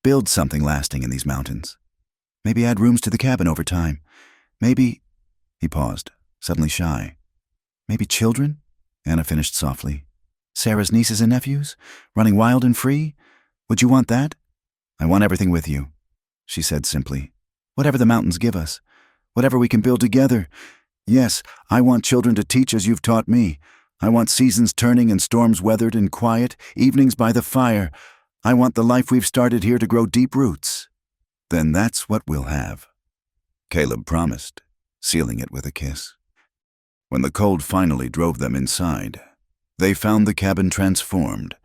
Build something lasting in these mountains. Maybe add rooms to the cabin over time. Maybe—" He paused, suddenly shy. "Maybe children?" Anna finished softly. "Sarah's nieces and nephews? Running wild and free? Would you want that?" "I want everything with you," she said simply. "Whatever the mountains give us. Whatever we can build together. Yes, I want children to teach as you've taught me. I want seasons turning and storms weathered and quiet, evenings by the fire. I want the life we've started here to grow deep roots." "Then that's what we'll have," Caleb promised, sealing it with a kiss. When the cold finally drove them inside, they found the cabin transformed,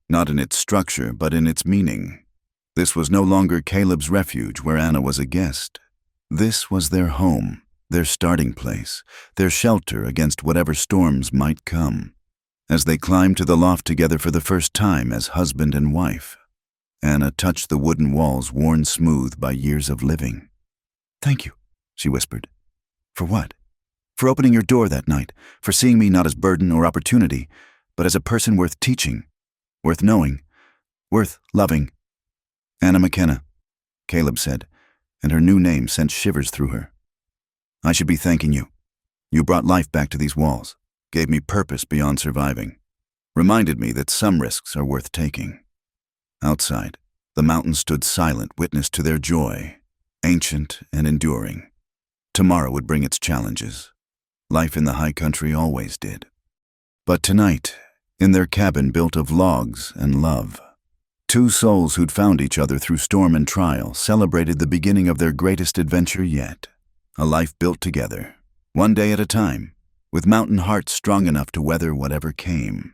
not in its structure but in its meaning. This was no longer Caleb's refuge where Anna was a guest. This was their home, their starting place, their shelter against whatever storms might come. As they climbed to the loft together for the first time as husband and wife, Anna touched the wooden walls worn smooth by years of living. "Thank you," she whispered. "For what?" "For opening your door that night, for seeing me not as burden or opportunity, but as a person worth teaching, worth knowing, worth loving." "Anna McKenna," Caleb said, and her new name sent shivers through her. "I should be thanking you. You brought life back to these walls, gave me purpose beyond surviving, reminded me that some risks are worth taking." Outside, the mountain stood silent witness to their joy, ancient and enduring. Tomorrow would bring its challenges. Life in the high country always did. But tonight, in their cabin built of logs and love, two souls who'd found each other through storm and trial celebrated the beginning of their greatest adventure yet. A life built together, one day at a time, with mountain hearts strong enough to weather whatever came.